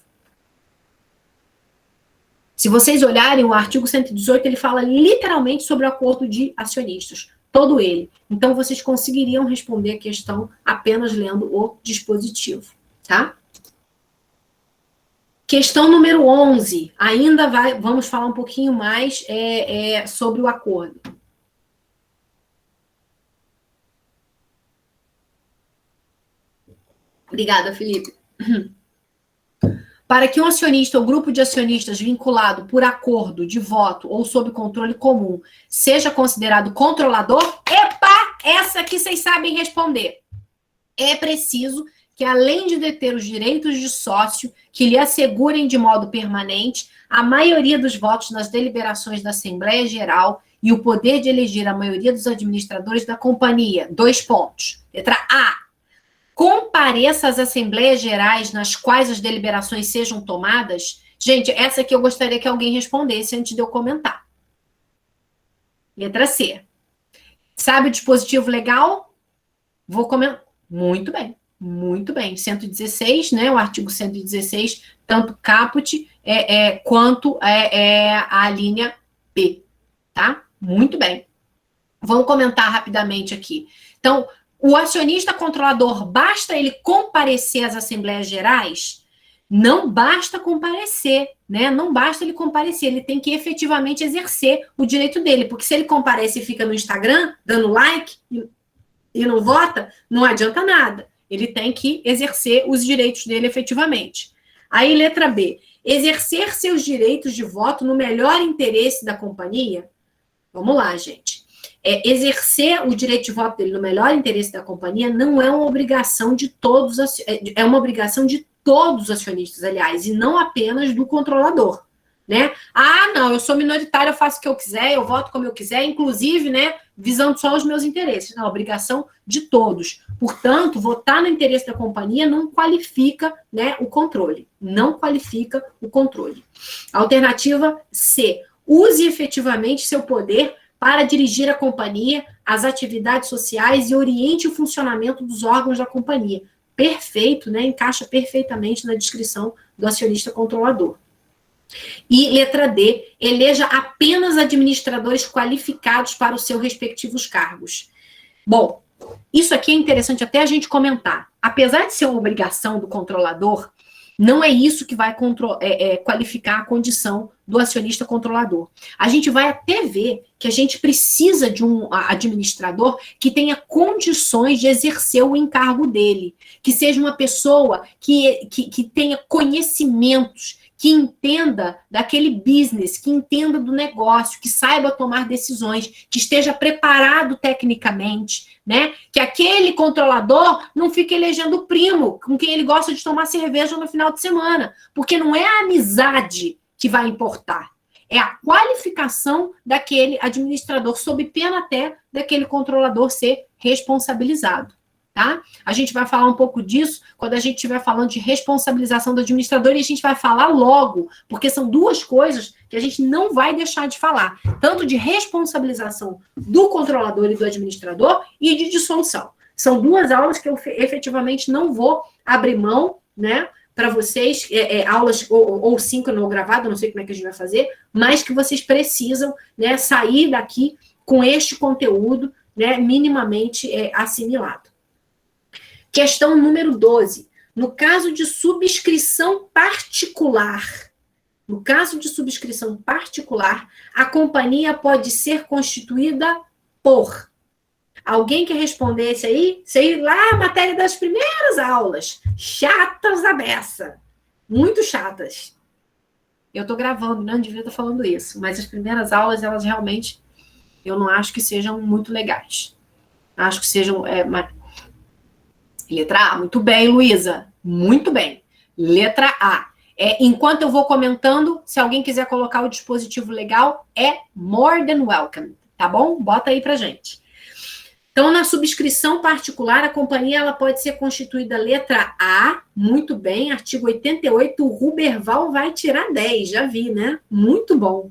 Se vocês olharem, o artigo 118, ele fala literalmente sobre o acordo de acionistas, todo ele. Então, vocês conseguiriam responder a questão apenas lendo o dispositivo, tá? Questão número 11, ainda vamos falar um pouquinho mais sobre o acordo. Obrigada, Felipe. Para que um acionista ou grupo de acionistas vinculado por acordo de voto ou sob controle comum seja considerado controlador, epa, essa aqui vocês sabem responder. É preciso que, além de deter os direitos de sócio que lhe assegurem de modo permanente a maioria dos votos nas deliberações da Assembleia Geral e o poder de eleger a maioria dos administradores da companhia. 2 pontos. Letra A. Compareça às Assembleias Gerais nas quais as deliberações sejam tomadas. Gente, essa aqui eu gostaria que alguém respondesse antes de eu comentar. Letra C. Sabe o dispositivo legal? Vou comentar. Muito bem, muito bem. 116, né? O artigo 116, tanto caput quanto a linha B, tá? Muito bem. Vamos comentar rapidamente aqui. Então, o acionista controlador, basta ele comparecer às Assembleias Gerais? Não basta comparecer, né? Não basta ele comparecer, ele tem que efetivamente exercer o direito dele, porque se ele comparece e fica no Instagram, dando like e não vota, não adianta nada. Ele tem que exercer os direitos dele efetivamente. Aí, letra B. Exercer seus direitos de voto no melhor interesse da companhia? Vamos lá, gente. Exercer o direito de voto dele no melhor interesse da companhia não é uma obrigação de todos, é uma obrigação de todos os acionistas, aliás, e não apenas do controlador, né? Ah, não, eu sou minoritário, eu faço o que eu quiser, eu voto como eu quiser, inclusive, né, visando só os meus interesses. Não, obrigação de todos. Portanto, votar no interesse da companhia não qualifica, né, o controle. Não qualifica o controle. Alternativa C. Use efetivamente seu poder para dirigir a companhia, as atividades sociais e oriente o funcionamento dos órgãos da companhia. Perfeito, né? Encaixa perfeitamente na descrição do acionista controlador. E letra D, eleja apenas administradores qualificados para os seus respectivos cargos. Bom, isso aqui é interessante até a gente comentar. Apesar de ser uma obrigação do controlador, não é isso que vai qualificar a condição do acionista controlador. A gente vai até ver que a gente precisa de um administrador que tenha condições de exercer o encargo dele, que seja uma pessoa que tenha conhecimentos, que entenda daquele business, que entenda do negócio, que saiba tomar decisões, que esteja preparado tecnicamente, né? Que aquele controlador não fique elegendo o primo com quem ele gosta de tomar cerveja no final de semana, porque não é a amizade que vai importar, é a qualificação daquele administrador, sob pena até daquele controlador ser responsabilizado. Tá? A gente vai falar um pouco disso quando a gente estiver falando de responsabilização do administrador, e a gente vai falar logo, porque são duas coisas que a gente não vai deixar de falar, tanto de responsabilização do controlador e do administrador e de dissolução. São duas aulas que eu efetivamente não vou abrir mão, né, para vocês, aulas ou síncrono ou gravado, não sei como é que a gente vai fazer, mas que vocês precisam, né, sair daqui com este conteúdo, né, minimamente assimilado. Questão número 12. No caso de subscrição particular, a companhia pode ser constituída por... Alguém quer responder esse aí? Isso aí lá, a matéria das primeiras aulas. Chatas a beça. Muito chatas. Eu estou gravando, não devia estar falando isso, mas as primeiras aulas, elas realmente, eu não acho que sejam muito legais. Acho que sejam... Letra A, muito bem, Luísa. Muito bem. Letra A. Enquanto eu vou comentando, se alguém quiser colocar o dispositivo legal, é more than welcome, tá bom? Bota aí pra gente. Então, na subscrição particular, a companhia ela pode ser constituída letra A, muito bem, artigo 88, o Ruberval vai tirar 10, já vi, né? Muito bom.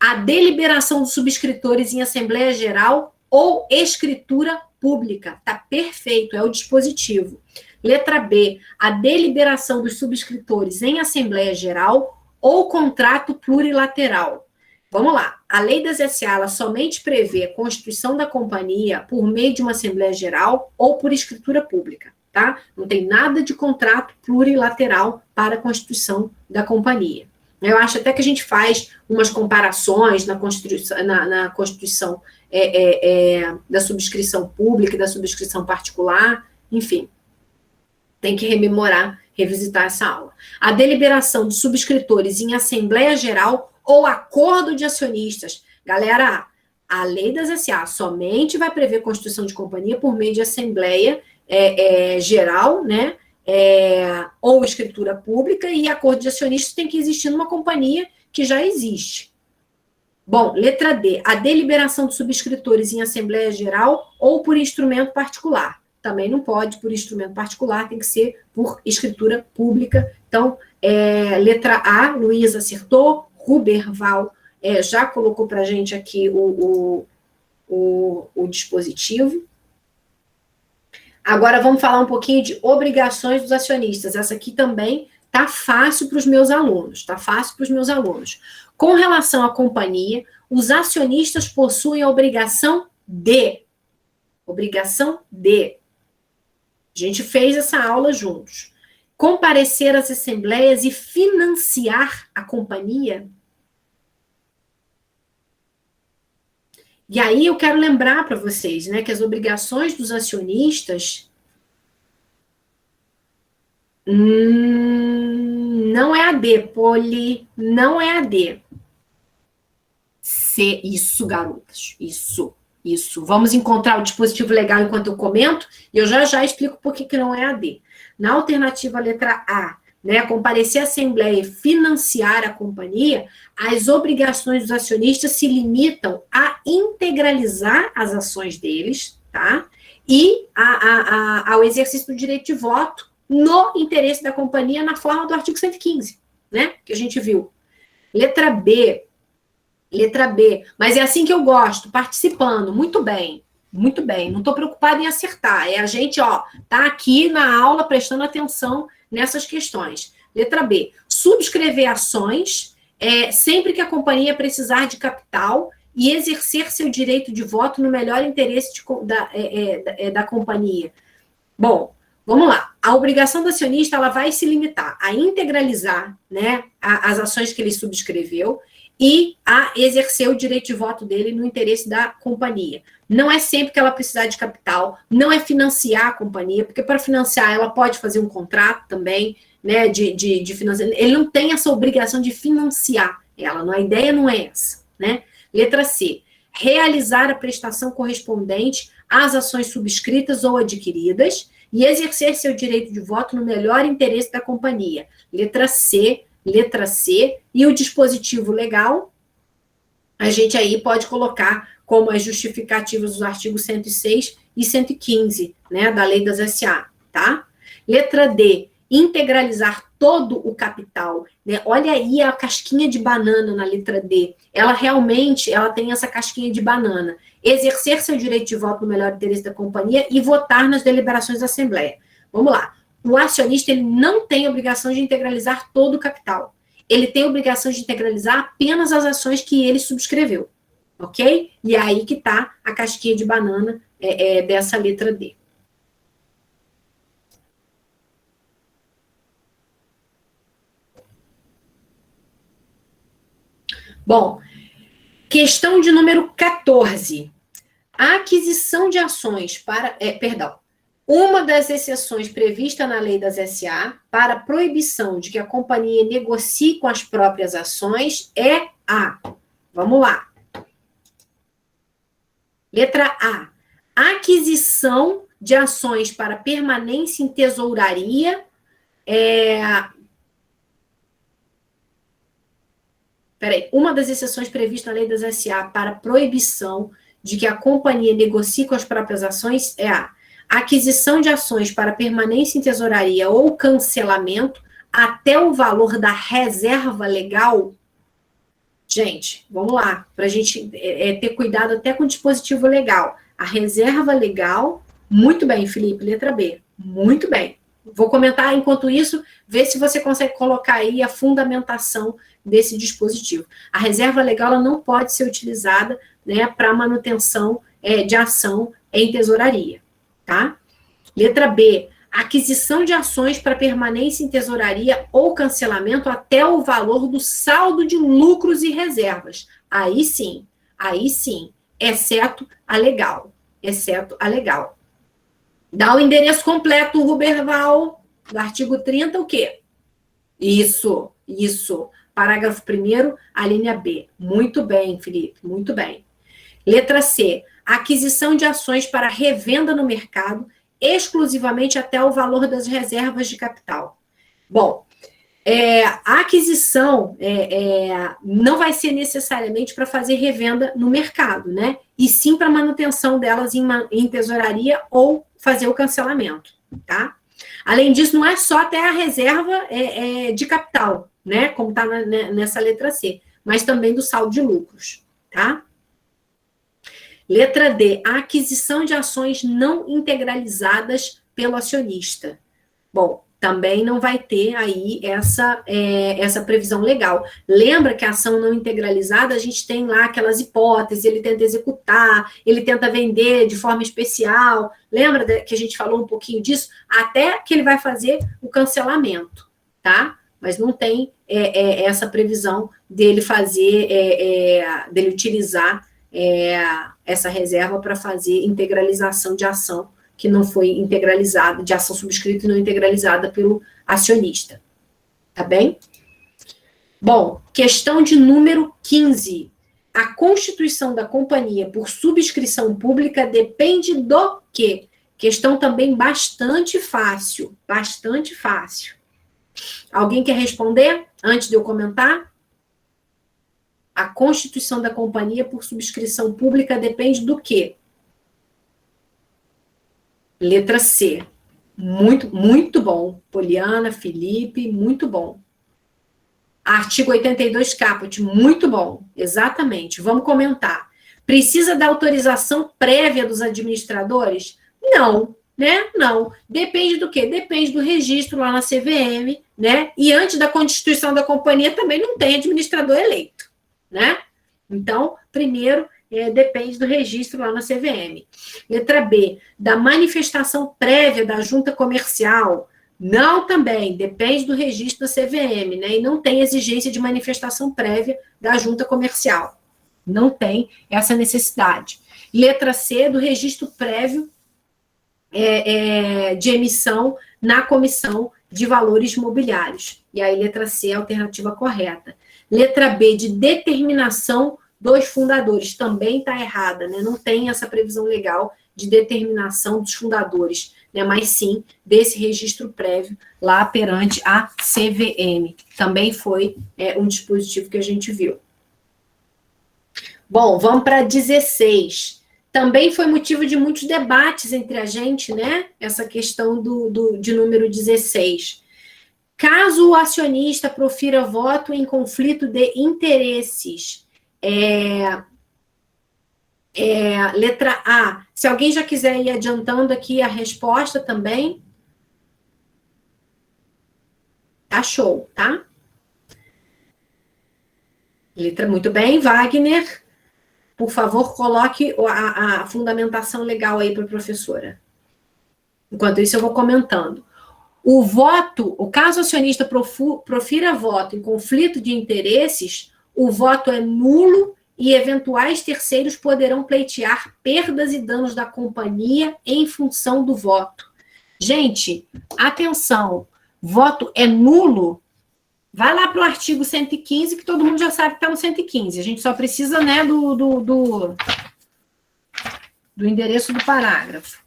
A deliberação dos subscritores em Assembleia Geral ou escritura pública, tá perfeito, é o dispositivo. Letra B, a deliberação dos subscritores em Assembleia Geral ou contrato plurilateral. Vamos lá. A lei das SA ela somente prevê a constituição da companhia por meio de uma Assembleia Geral ou por escritura pública, tá? Não tem nada de contrato plurilateral para a constituição da companhia. Eu acho até que a gente faz umas comparações na Constituição da subscrição pública e da subscrição particular, enfim. Tem que rememorar, revisitar essa aula. A deliberação de subscritores em Assembleia Geral ou acordo de acionistas. Galera, a lei das SA somente vai prever constituição de companhia por meio de Assembleia Geral, né? Ou escritura pública, e acordo de acionistas tem que existir numa companhia que já existe. Bom, letra D, a deliberação de subscritores em Assembleia Geral ou por instrumento particular. Também não pode por instrumento particular, tem que ser por escritura pública. Então, letra A, Luiz acertou, Ruberval já colocou para a gente aqui o dispositivo. Agora vamos falar um pouquinho de obrigações dos acionistas. Essa aqui também tá fácil para os meus alunos, Com relação à companhia, os acionistas possuem a obrigação de. A gente fez essa aula juntos. Comparecer às assembleias e financiar a companhia. E aí eu quero lembrar para vocês, né, que as obrigações dos acionistas não é AD, Poli, não é AD. Isso, garotas, isso. Vamos encontrar o dispositivo legal enquanto eu comento, e eu já explico por que não é AD. Na alternativa letra A, né, comparecer à Assembleia e financiar a companhia, as obrigações dos acionistas se limitam a integralizar as ações deles, tá? E ao exercício do direito de voto no interesse da companhia na forma do artigo 115, né? Que a gente viu. Letra B, mas é assim que eu gosto, participando, muito bem, não estou preocupada em acertar, a gente, tá aqui na aula prestando atenção nessas questões. Letra B, subscrever ações sempre que a companhia precisar de capital e exercer seu direito de voto no melhor interesse da companhia. Bom, vamos lá. A obrigação do acionista ela vai se limitar a integralizar, né, as ações que ele subscreveu e a exercer o direito de voto dele no interesse da companhia. Não é sempre que ela precisar de capital, não é financiar a companhia, porque para financiar ela pode fazer um contrato também, né, de financiamento. Ele não tem essa obrigação de financiar ela, a ideia não é essa, né? Letra C, realizar a prestação correspondente às ações subscritas ou adquiridas e exercer seu direito de voto no melhor interesse da companhia. Letra C, e o dispositivo legal, a gente aí pode colocar como as justificativas dos artigos 106 e 115, né, da lei das SA, tá? Letra D, integralizar todo o capital, né? Olha aí a casquinha de banana na letra D, ela tem essa casquinha de banana. Exercer seu direito de voto no melhor interesse da companhia e votar nas deliberações da Assembleia. Vamos lá. O acionista ele não tem obrigação de integralizar todo o capital. Ele tem obrigação de integralizar apenas as ações que ele subscreveu. Ok? E é aí que está a casquinha de banana dessa letra D. Bom, questão de número 14. A aquisição de ações para... Uma das exceções prevista na lei das SA para proibição de que a companhia negocie com as próprias ações é a... Vamos lá. Letra A. Aquisição de ações para permanência em tesouraria. Uma das exceções previstas na lei das SA para proibição de que a companhia negocie com as próprias ações é a aquisição de ações para permanência em tesouraria ou cancelamento até o valor da reserva legal. Gente, vamos lá, para a gente ter cuidado até com o dispositivo legal. A reserva legal, muito bem, Felipe, letra B, muito bem. Vou comentar, enquanto isso, ver se você consegue colocar aí a fundamentação desse dispositivo. A reserva legal ela não pode ser utilizada, né, para manutenção de ação em tesouraria, tá? Letra B, aquisição de ações para permanência em tesouraria ou cancelamento até o valor do saldo de lucros e reservas. Aí sim, exceto a legal, Dá o endereço completo, Ruberval, do artigo 30, o quê? Isso. Parágrafo 1º, a linha B. Muito bem, Felipe, muito bem. Letra C, aquisição de ações para revenda no mercado, exclusivamente até o valor das reservas de capital. Bom, a aquisição não vai ser necessariamente para fazer revenda no mercado, né? E sim para manutenção delas em tesouraria ou fazer o cancelamento, tá? Além disso, não é só até a reserva de capital, né? Como está nessa letra C, mas também do saldo de lucros, tá? Letra D, a aquisição de ações não integralizadas pelo acionista. Bom, também não vai ter aí essa previsão legal. Lembra que a ação não integralizada, a gente tem lá aquelas hipóteses, ele tenta executar, ele tenta vender de forma especial. Lembra que a gente falou um pouquinho disso? Até que ele vai fazer o cancelamento, tá? Mas não tem essa previsão dele fazer, dele utilizar essa reserva para fazer integralização de ação que não foi integralizada, de ação subscrita e não integralizada pelo acionista. Tá bem? Bom, questão de número 15. A constituição da companhia por subscrição pública depende do quê? Questão também bastante fácil. Bastante fácil. Alguém quer responder antes de eu comentar? A constituição da companhia por subscrição pública depende do quê? Letra C. Muito bom. Poliana, Felipe, muito bom. Artigo 82, caput, muito bom. Exatamente. Vamos comentar. Precisa da autorização prévia dos administradores? Não, né? Não. Depende do quê? Depende do registro lá na CVM, né? E antes da constituição da companhia também não tem administrador eleito, né? Então, primeiro, depende do registro lá na CVM. Letra B, da manifestação prévia da junta comercial. Não também, depende do registro da CVM, né? E não tem exigência de manifestação prévia da junta comercial. Não tem essa necessidade. Letra C, do registro prévio de emissão na Comissão de Valores Mobiliários. E aí, letra C é a alternativa correta. Letra B, de determinação dos fundadores. Também está errada, né? Não tem essa previsão legal de determinação dos fundadores, né? Mas sim desse registro prévio lá perante a CVM. Também foi um dispositivo que a gente viu. Bom, vamos para 16. Também foi motivo de muitos debates entre a gente, né? Essa questão de número 16. Caso o acionista profira voto em conflito de interesses, letra A. Se alguém já quiser ir adiantando aqui a resposta também. Tá show, tá? Letra, muito bem, Wagner. Por favor, coloque a fundamentação legal aí para a professora. Enquanto isso, eu vou comentando. O caso acionista profira voto em conflito de interesses, o voto é nulo e eventuais terceiros poderão pleitear perdas e danos da companhia em função do voto. Gente, atenção, voto é nulo? Vai lá para o artigo 115, que todo mundo já sabe que está no 115. A gente só precisa, né, do endereço do parágrafo.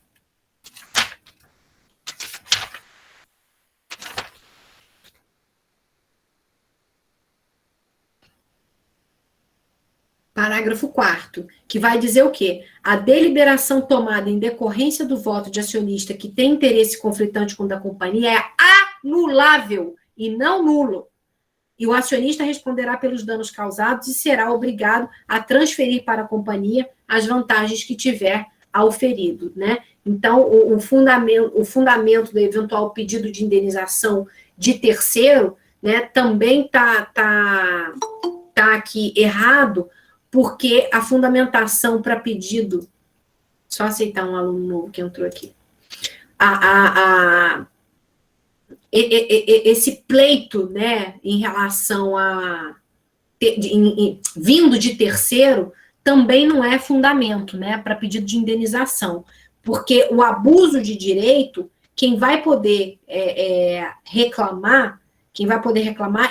Parágrafo 4º, que vai dizer o quê? A deliberação tomada em decorrência do voto de acionista que tem interesse conflitante com o da companhia é anulável e não nulo. E o acionista responderá pelos danos causados e será obrigado a transferir para a companhia as vantagens que tiver auferido, né? Então, o fundamento do eventual pedido de indenização de terceiro né, também tá aqui errado, porque a fundamentação para pedido... Só aceitar um aluno novo que entrou aqui. Esse pleito, né, em relação a... vindo de terceiro, também não é fundamento, né, para pedido de indenização. Porque o abuso de direito, quem vai poder reclamar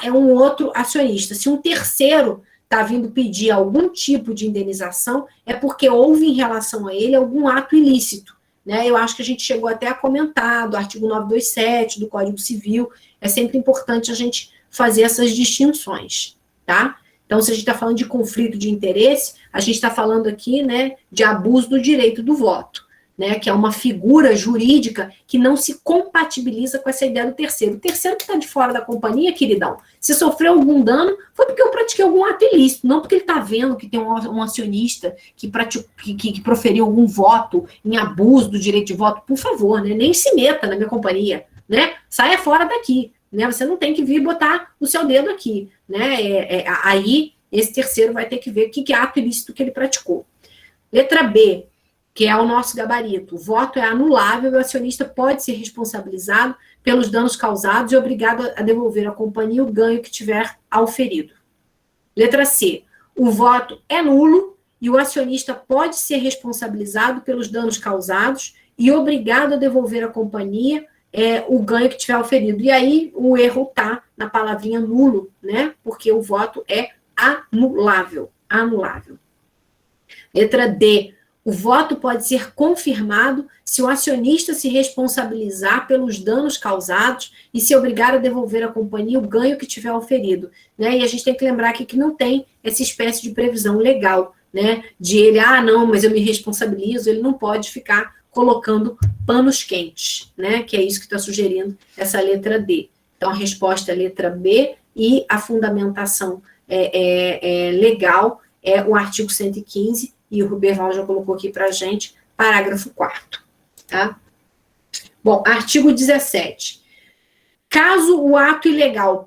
é um outro acionista. Se um terceiro está vindo pedir algum tipo de indenização, é porque houve em relação a ele algum ato ilícito, né? Eu acho que a gente chegou até a comentar do artigo 927 do Código Civil, é sempre importante a gente fazer essas distinções, tá? Então, se a gente está falando de conflito de interesse, a gente está falando aqui, né, de abuso do direito do voto, né, que é uma figura jurídica que não se compatibiliza com essa ideia do terceiro. O terceiro que está de fora da companhia, queridão, se sofreu algum dano, foi porque eu pratiquei algum ato ilícito, não porque ele está vendo que tem um acionista que proferiu algum voto em abuso do direito de voto. Por favor, né, nem se meta na minha companhia, né, saia fora daqui, né, você não tem que vir botar o seu dedo aqui, né, aí esse terceiro vai ter que ver que ato ilícito que ele praticou. Letra B, que é o nosso gabarito. O voto é anulável e o acionista pode ser responsabilizado pelos danos causados e obrigado a devolver à companhia o ganho que tiver auferido. Letra C. O voto é nulo e o acionista pode ser responsabilizado pelos danos causados e obrigado a devolver à companhia o ganho que tiver auferido. E aí o erro está na palavrinha nulo, né? Porque o voto é anulável. Anulável. Letra D. O voto pode ser confirmado se o acionista se responsabilizar pelos danos causados e se obrigar a devolver à companhia o ganho que tiver auferido, né? E a gente tem que lembrar aqui que não tem essa espécie de previsão legal, né? De ele, não, mas eu me responsabilizo, ele não pode ficar colocando panos quentes, né? Que é isso que está sugerindo essa letra D. Então, a resposta é a letra B e a fundamentação legal é o artigo 115, e o Ruberval já colocou aqui para a gente, parágrafo 4º, tá? Bom, artigo 17. Caso o ato ilegal,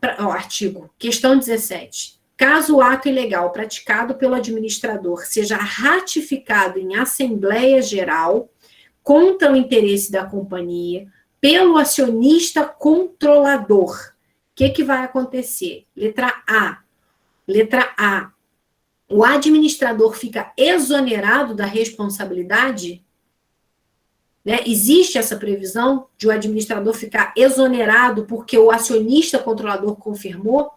questão 17. Caso o ato ilegal praticado pelo administrador seja ratificado em Assembleia Geral contra o interesse da companhia pelo acionista controlador, o que vai acontecer? Letra A. O administrador fica exonerado da responsabilidade? Né? Existe essa previsão de o administrador ficar exonerado porque o acionista controlador confirmou?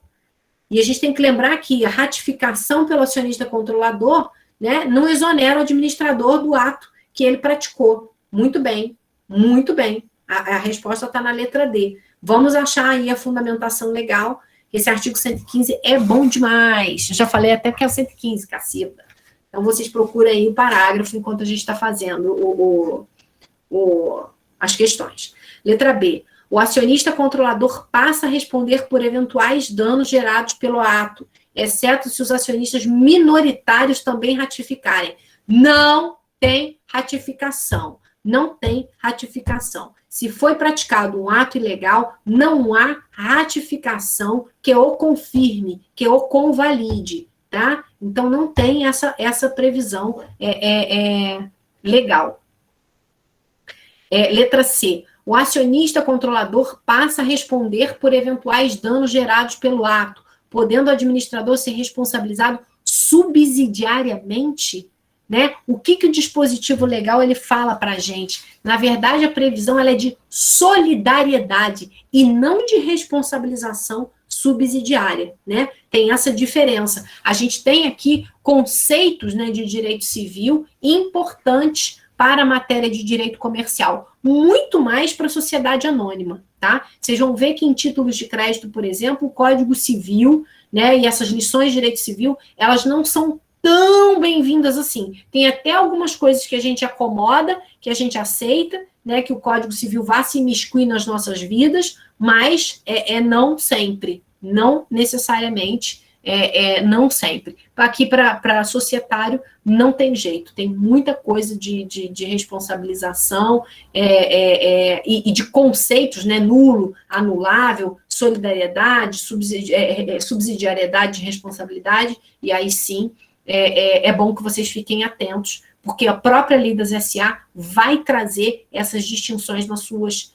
E a gente tem que lembrar que a ratificação pelo acionista controlador, né, não exonera o administrador do ato que ele praticou. Muito bem, muito bem. A resposta está na letra D. Vamos achar aí a fundamentação legal. Esse artigo 115 é bom demais. Eu já falei até que é o 115, caceta. Então, vocês procuram aí o parágrafo enquanto a gente está fazendo as questões. Letra B. O acionista controlador passa a responder por eventuais danos gerados pelo ato, exceto se os acionistas minoritários também ratificarem. Não tem ratificação. Não tem ratificação. Se foi praticado um ato ilegal, não há ratificação que o confirme, que o convalide, tá? Então, não tem essa previsão legal. Letra C. O acionista controlador passa a responder por eventuais danos gerados pelo ato, podendo o administrador ser responsabilizado subsidiariamente, né? O que o dispositivo legal ele fala para a gente? Na verdade, a previsão ela é de solidariedade e não de responsabilização subsidiária, né? Tem essa diferença. A gente tem aqui conceitos, né, de direito civil importantes para a matéria de direito comercial, muito mais para a sociedade anônima, tá? Vocês vão ver que em títulos de crédito, por exemplo, o Código Civil, né, e essas lições de direito civil, elas não são tão bem-vindas assim. Tem até algumas coisas que a gente acomoda, que a gente aceita, né, que o Código Civil vá se imiscuir nas nossas vidas, mas não sempre, não necessariamente não sempre. Aqui, para societário, não tem jeito, tem muita coisa de responsabilização e de conceitos, né? Nulo, anulável, solidariedade, subsidiariedade, responsabilidade, e aí sim, é bom que vocês fiquem atentos, porque a própria lei das SA vai trazer essas distinções nas suas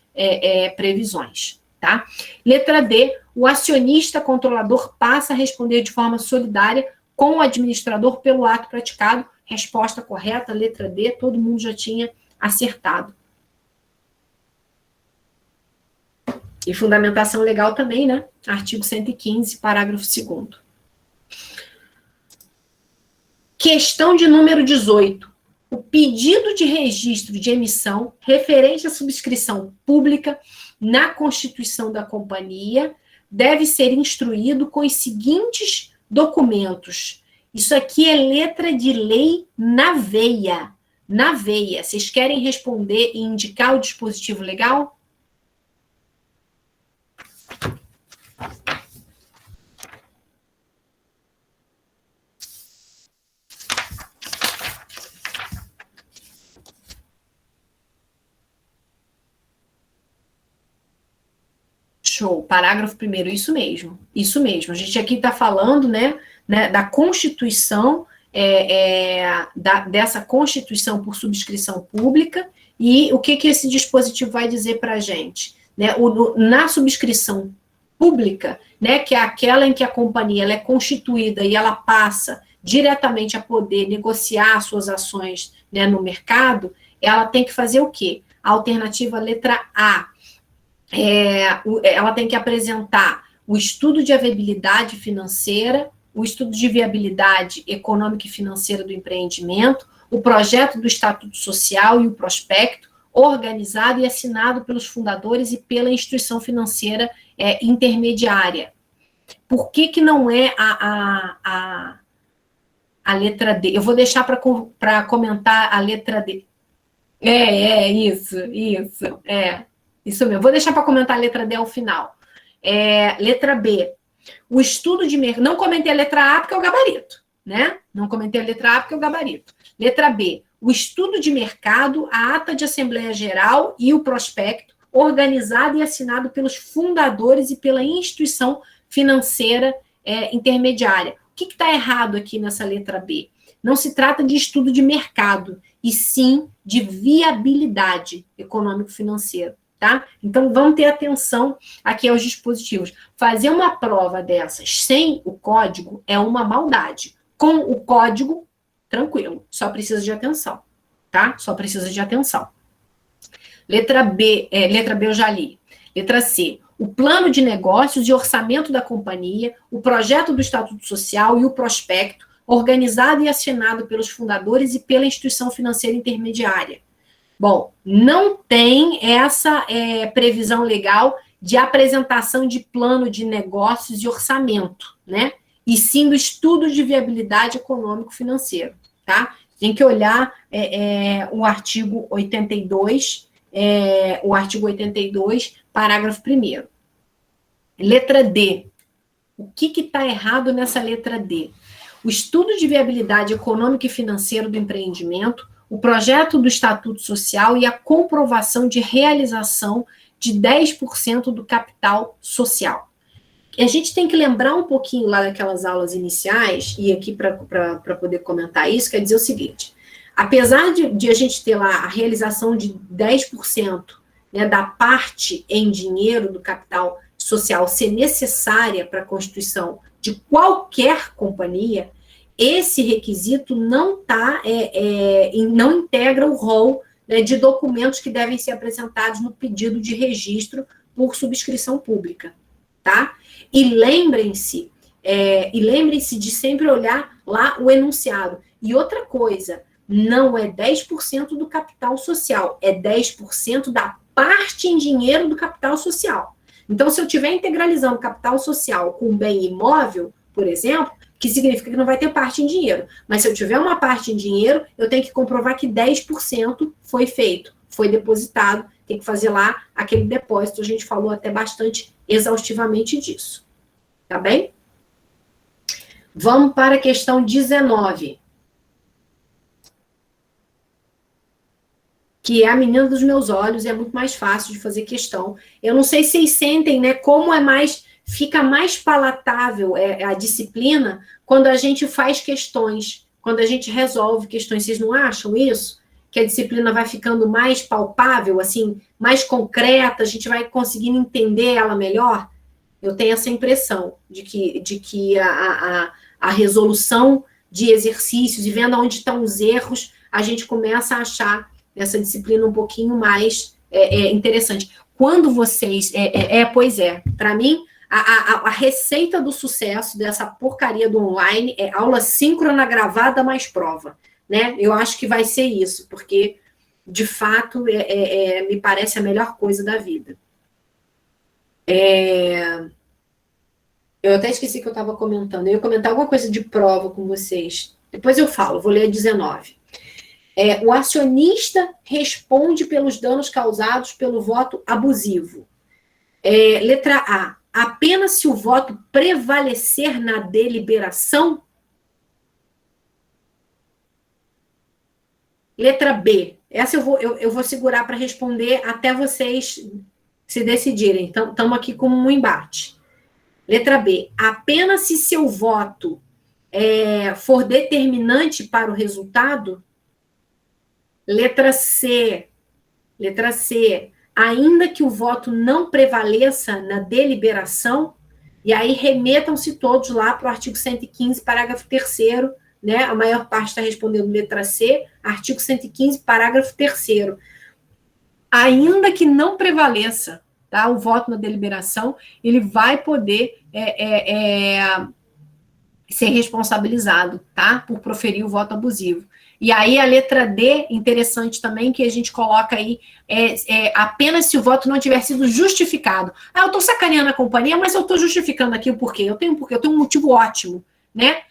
previsões. Tá? Letra D, o acionista controlador passa a responder de forma solidária com o administrador pelo ato praticado. Resposta correta, letra D, todo mundo já tinha acertado. E fundamentação legal também, né? Artigo 115, parágrafo 2º. Questão de número 18. O pedido de registro de emissão referente à subscrição pública na constituição da companhia deve ser instruído com os seguintes documentos. Isso aqui é letra de lei na veia. Na veia. Vocês querem responder e indicar o dispositivo legal? Show, parágrafo 1º, isso mesmo. A gente aqui está falando, né, da Constituição, dessa Constituição por subscrição pública, e o que esse dispositivo vai dizer para a gente? Né, na subscrição pública, né, que é aquela em que a companhia ela é constituída e ela passa diretamente a poder negociar suas ações, né, no mercado, ela tem que fazer o quê? A alternativa letra A, ela tem que apresentar o estudo de viabilidade financeira, o estudo de viabilidade econômica e financeira do empreendimento, o projeto do Estatuto Social e o prospecto, organizado e assinado pelos fundadores e pela instituição financeira intermediária. Por que não é a letra D? Eu vou deixar para comentar a letra D. Isso mesmo. Vou deixar para comentar a letra D ao final. Letra B. O estudo de mercado. Não comentei a letra A porque é o gabarito, né? Não comentei a letra A porque é o gabarito. Letra B. O estudo de mercado, a ata de Assembleia Geral e o prospecto, organizado e assinado pelos fundadores e pela instituição financeira intermediária. O que está errado aqui nessa letra B? Não se trata de estudo de mercado, e sim de viabilidade econômico-financeira. Tá? Então, vamos ter atenção aqui aos dispositivos. Fazer uma prova dessas sem o código é uma maldade. Com o código, tranquilo, só precisa de atenção, tá? Só precisa de atenção. Letra B eu já li. Letra C, o plano de negócios e orçamento da companhia, o projeto do Estatuto Social e o prospecto, organizado e assinado pelos fundadores e pela instituição financeira intermediária. Bom, não tem essa previsão legal de apresentação de plano de negócios e orçamento, né? E sim do estudo de viabilidade econômico-financeiro, tá? Tem que olhar o artigo 82, parágrafo 1º. Letra D. O que está errado nessa letra D? O estudo de viabilidade econômica e financeira do empreendimento, o projeto do Estatuto Social e a comprovação de realização de 10% do capital social. E a gente tem que lembrar um pouquinho lá daquelas aulas iniciais, e aqui para poder comentar isso, quer dizer o seguinte, apesar de a gente ter lá a realização de 10%, né, da parte em dinheiro do capital social ser necessária para a constituição de qualquer companhia, esse requisito não não integra o rol, né, de documentos que devem ser apresentados no pedido de registro por subscrição pública, tá? E lembrem-se de sempre olhar lá o enunciado. E outra coisa, não é 10% do capital social, é 10% da parte em dinheiro do capital social. Então, se eu estiver integralizando o capital social com bem imóvel, por exemplo, que significa que não vai ter parte em dinheiro. Mas se eu tiver uma parte em dinheiro, eu tenho que comprovar que 10% foi feito, foi depositado, tem que fazer lá aquele depósito. A gente falou até bastante exaustivamente disso. Tá bem? Vamos para a questão 19. Que é a menina dos meus olhos, é muito mais fácil de fazer questão. Eu não sei se vocês sentem, né, como fica mais palatável a disciplina quando a gente faz questões, quando a gente resolve questões. Vocês não acham isso? Que a disciplina vai ficando mais palpável, assim, mais concreta, a gente vai conseguindo entender ela melhor? Eu tenho essa impressão de que a resolução de exercícios e vendo onde estão os erros, a gente começa a achar essa disciplina um pouquinho mais interessante. Quando vocês... Pois é, para mim, a receita do sucesso dessa porcaria do online é aula síncrona gravada mais prova, né? Eu acho que vai ser isso, porque, de fato, me parece a melhor coisa da vida. Eu até esqueci que eu estava comentando. Eu ia comentar alguma coisa de prova com vocês. Depois eu falo, vou ler a 19. O acionista responde pelos danos causados pelo voto abusivo. Letra A. Apenas se o voto prevalecer na deliberação. Letra B. Essa eu vou segurar para responder até vocês se decidirem. Então, estamos aqui com um embate. Letra B. Apenas se seu voto for determinante para o resultado. Letra C. Ainda que o voto não prevaleça na deliberação, e aí remetam-se todos lá para o artigo 115, parágrafo 3º, né? A maior parte está respondendo letra C, artigo 115, parágrafo 3º. Ainda que não prevaleça, tá, o voto na deliberação, ele vai poder ser responsabilizado, tá, por proferir o voto abusivo. E aí a letra D, interessante também, que a gente coloca aí, apenas se o voto não tiver sido justificado. Eu estou sacaneando a companhia, mas eu estou justificando aqui o porquê. Eu tenho um motivo ótimo, né?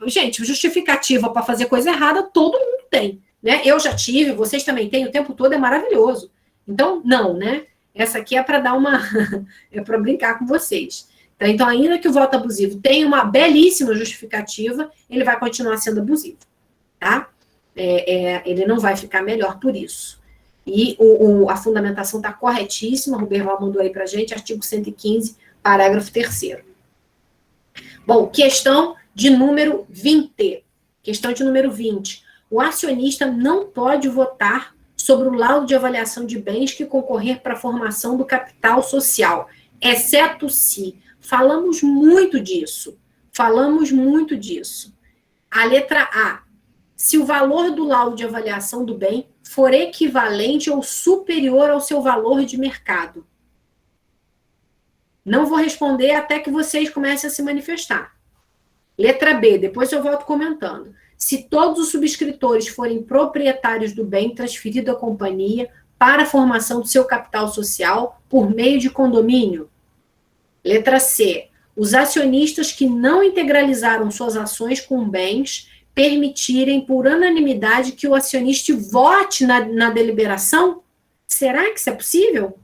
Gente, justificativa para fazer coisa errada, todo mundo tem, né? Eu já tive, vocês também têm, o tempo todo, é maravilhoso. Então, não, né? Essa aqui é para dar uma... é para brincar com vocês. Então, ainda que o voto abusivo tenha uma belíssima justificativa, ele vai continuar sendo abusivo, tá? Ele não vai ficar melhor por isso. E a fundamentação está corretíssima, o Ruberval mandou aí para a gente, artigo 115, parágrafo 3º. Bom, questão de número 20. Questão de número 20. O acionista não pode votar sobre o laudo de avaliação de bens que concorrer para a formação do capital social, exceto se... Falamos muito disso. A letra A. Se o valor do laudo de avaliação do bem for equivalente ou superior ao seu valor de mercado. Não vou responder até que vocês comecem a se manifestar. Letra B, depois eu volto comentando. Se todos os subscritores forem proprietários do bem transferido à companhia para a formação do seu capital social por meio de condomínio. Letra C. Os acionistas que não integralizaram suas ações com bens permitirem por unanimidade que o acionista vote na deliberação? Será que isso é possível?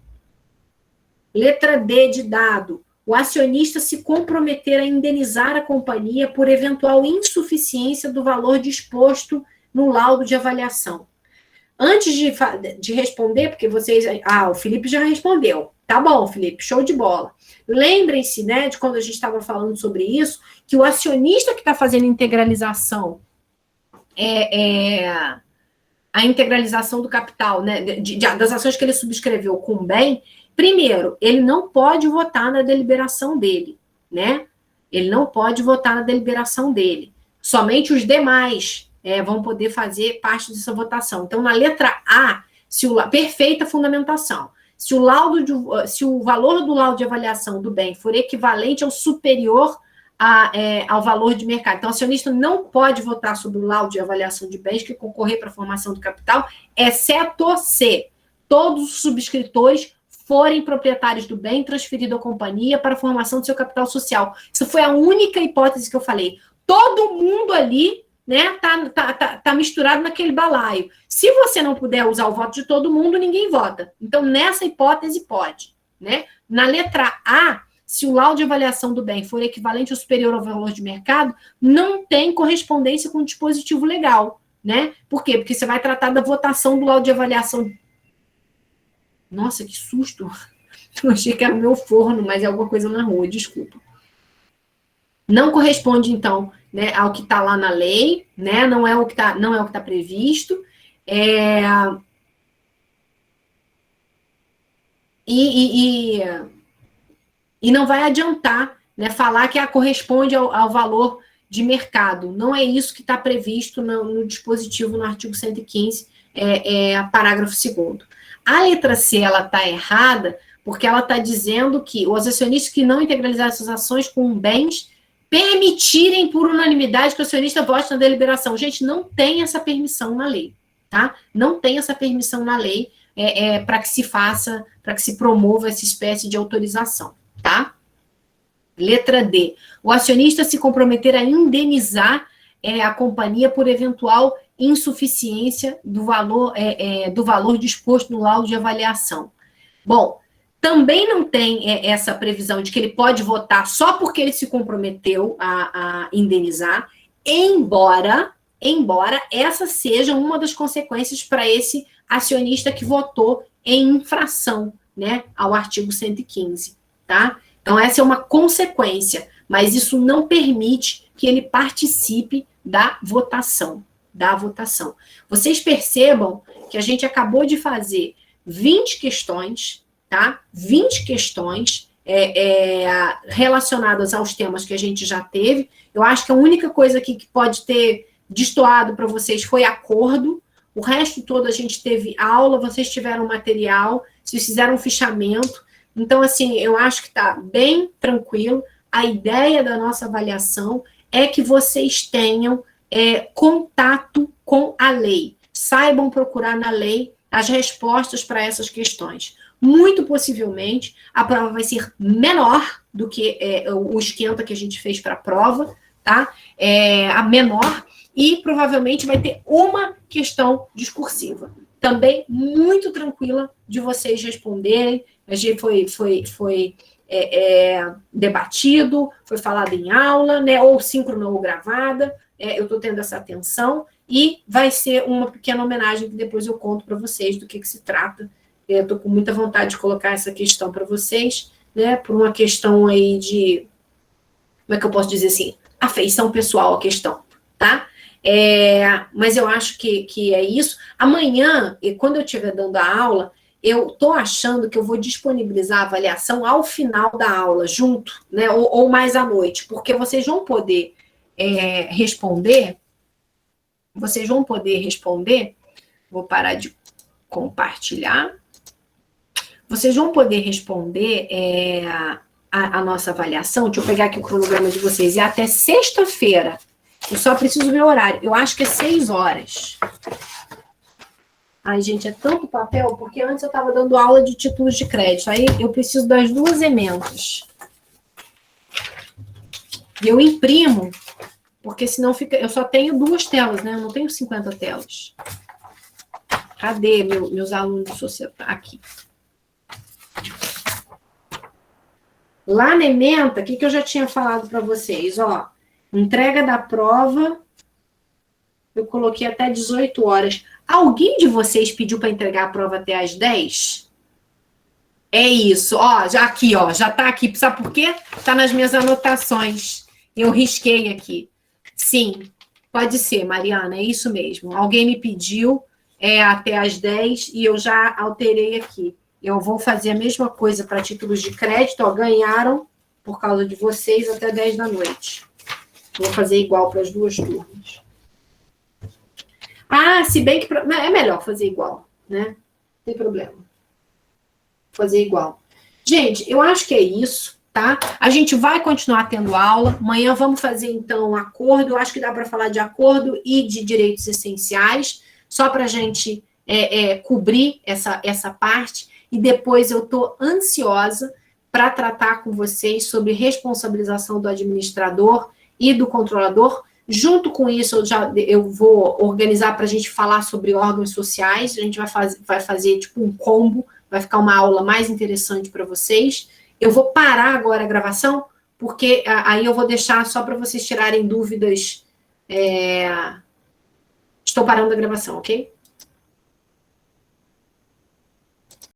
Letra D de dado. O acionista se comprometer a indenizar a companhia por eventual insuficiência do valor disposto no laudo de avaliação. Antes de responder, porque vocês... o Felipe já respondeu. Tá bom, Felipe, show de bola. Lembrem-se, né, de quando a gente estava falando sobre isso, que o acionista que está fazendo integralização, a integralização do capital, né, das ações que ele subscreveu com bem, primeiro, ele não pode votar na deliberação dele, né? Ele não pode votar na deliberação dele. Somente os demais vão poder fazer parte dessa votação. Então, na letra A, perfeita fundamentação. Se o valor do laudo de avaliação do bem for equivalente ou superior ao valor de mercado. Então, o acionista não pode votar sobre o laudo de avaliação de bens que concorrer para a formação do capital, exceto se todos os subscritores forem proprietários do bem transferido à companhia para a formação do seu capital social. Isso foi a única hipótese que eu falei. Todo mundo ali, né, tá misturado naquele balaio. Se você não puder usar o voto de todo mundo, ninguém vota. Então, nessa hipótese, pode, né? Na letra A, se o laudo de avaliação do bem for equivalente ou superior ao valor de mercado, não tem correspondência com o dispositivo legal, né? Por quê? Porque você vai tratar da votação do laudo de avaliação. Nossa, que susto! Eu achei que era o meu forno, mas é alguma coisa na rua, desculpa. Não corresponde, então, né, ao que está lá na lei, né? Não é o que está previsto. E não vai adiantar, né, falar que corresponde ao valor de mercado. Não é isso que está previsto no dispositivo, no artigo 115, parágrafo 2º. A letra C, ela está errada, porque ela está dizendo que os acionistas que não integralizarem suas ações com bens permitirem por unanimidade que o acionista vote na deliberação. Gente, não tem essa permissão na lei, tá? Não tem essa permissão na lei para que se faça, para que se promova essa espécie de autorização, tá? Letra D. O acionista se comprometer a indenizar a companhia por eventual insuficiência do valor disposto no laudo de avaliação. Bom, também não tem essa previsão de que ele pode votar só porque ele se comprometeu a indenizar, embora essa seja uma das consequências para esse acionista que votou em infração, né, ao artigo 115, tá? Então, essa é uma consequência, mas isso não permite que ele participe da votação. Vocês percebam que a gente acabou de fazer 20 questões, tá? 20 questões relacionadas aos temas que a gente já teve. Eu acho que a única coisa aqui que pode ter destoado para vocês foi acordo. O resto todo a gente teve aula, vocês tiveram material, vocês fizeram um fichamento. Então, assim, eu acho que está bem tranquilo. A ideia da nossa avaliação é que vocês tenham contato com a lei. Saibam procurar na lei as respostas para essas questões. Muito possivelmente, a prova vai ser menor do que o esquenta que a gente fez para a prova, tá? A menor, e provavelmente vai ter uma questão discursiva. Também muito tranquila de vocês responderem. A gente foi debatido, foi falado em aula, né? Ou síncrona ou gravada. Eu estou tendo essa atenção, e vai ser uma pequena homenagem que depois eu conto para vocês do que se trata. Eu estou com muita vontade de colocar essa questão para vocês, né, por uma questão aí de, como é que eu posso dizer assim, afeição pessoal à questão, tá? Mas eu acho que é isso. Amanhã, e quando eu estiver dando a aula, eu estou achando que eu vou disponibilizar a avaliação ao final da aula, junto, né, ou mais à noite, porque vocês vão poder responder, vou parar de compartilhar, vocês vão poder responder a nossa avaliação. Deixa eu pegar aqui o cronograma de vocês, e até sexta-feira, eu só preciso ver o horário, eu acho que é 6 horas. Ai, gente, é tanto papel, porque antes eu estava dando aula de títulos de crédito, aí eu preciso das 2 emendas. E eu imprimo, porque senão fica... Eu só tenho 2 telas, né? Eu não tenho 50 telas. Cadê meus alunos de sociedade? Aqui. Lá na ementa, o que eu já tinha falado para vocês? Ó, entrega da prova, eu coloquei até 18 horas. Alguém de vocês pediu para entregar a prova até às 10? É isso, ó, já tá aqui. Sabe por quê? Tá nas minhas anotações. Eu risquei aqui. Sim, pode ser, Mariana, é isso mesmo. Alguém me pediu até às 10 e eu já alterei aqui. Eu vou fazer a mesma coisa para títulos de crédito, ó, ganharam por causa de vocês até 10 da noite. Vou fazer igual para as 2 turmas. Ah, se bem que é melhor fazer igual, né? Não tem problema. Fazer igual. Gente, eu acho que é isso, tá? A gente vai continuar tendo aula. Amanhã vamos fazer, então, acordo. Eu acho que dá para falar de acordo e de direitos essenciais, só para a gente cobrir essa parte. E depois eu estou ansiosa para tratar com vocês sobre responsabilização do administrador e do controlador. Junto com isso, eu vou organizar para a gente falar sobre órgãos sociais. A gente vai fazer tipo um combo, vai ficar uma aula mais interessante para vocês. Eu vou parar agora a gravação, porque aí eu vou deixar só para vocês tirarem dúvidas. Estou parando a gravação, ok?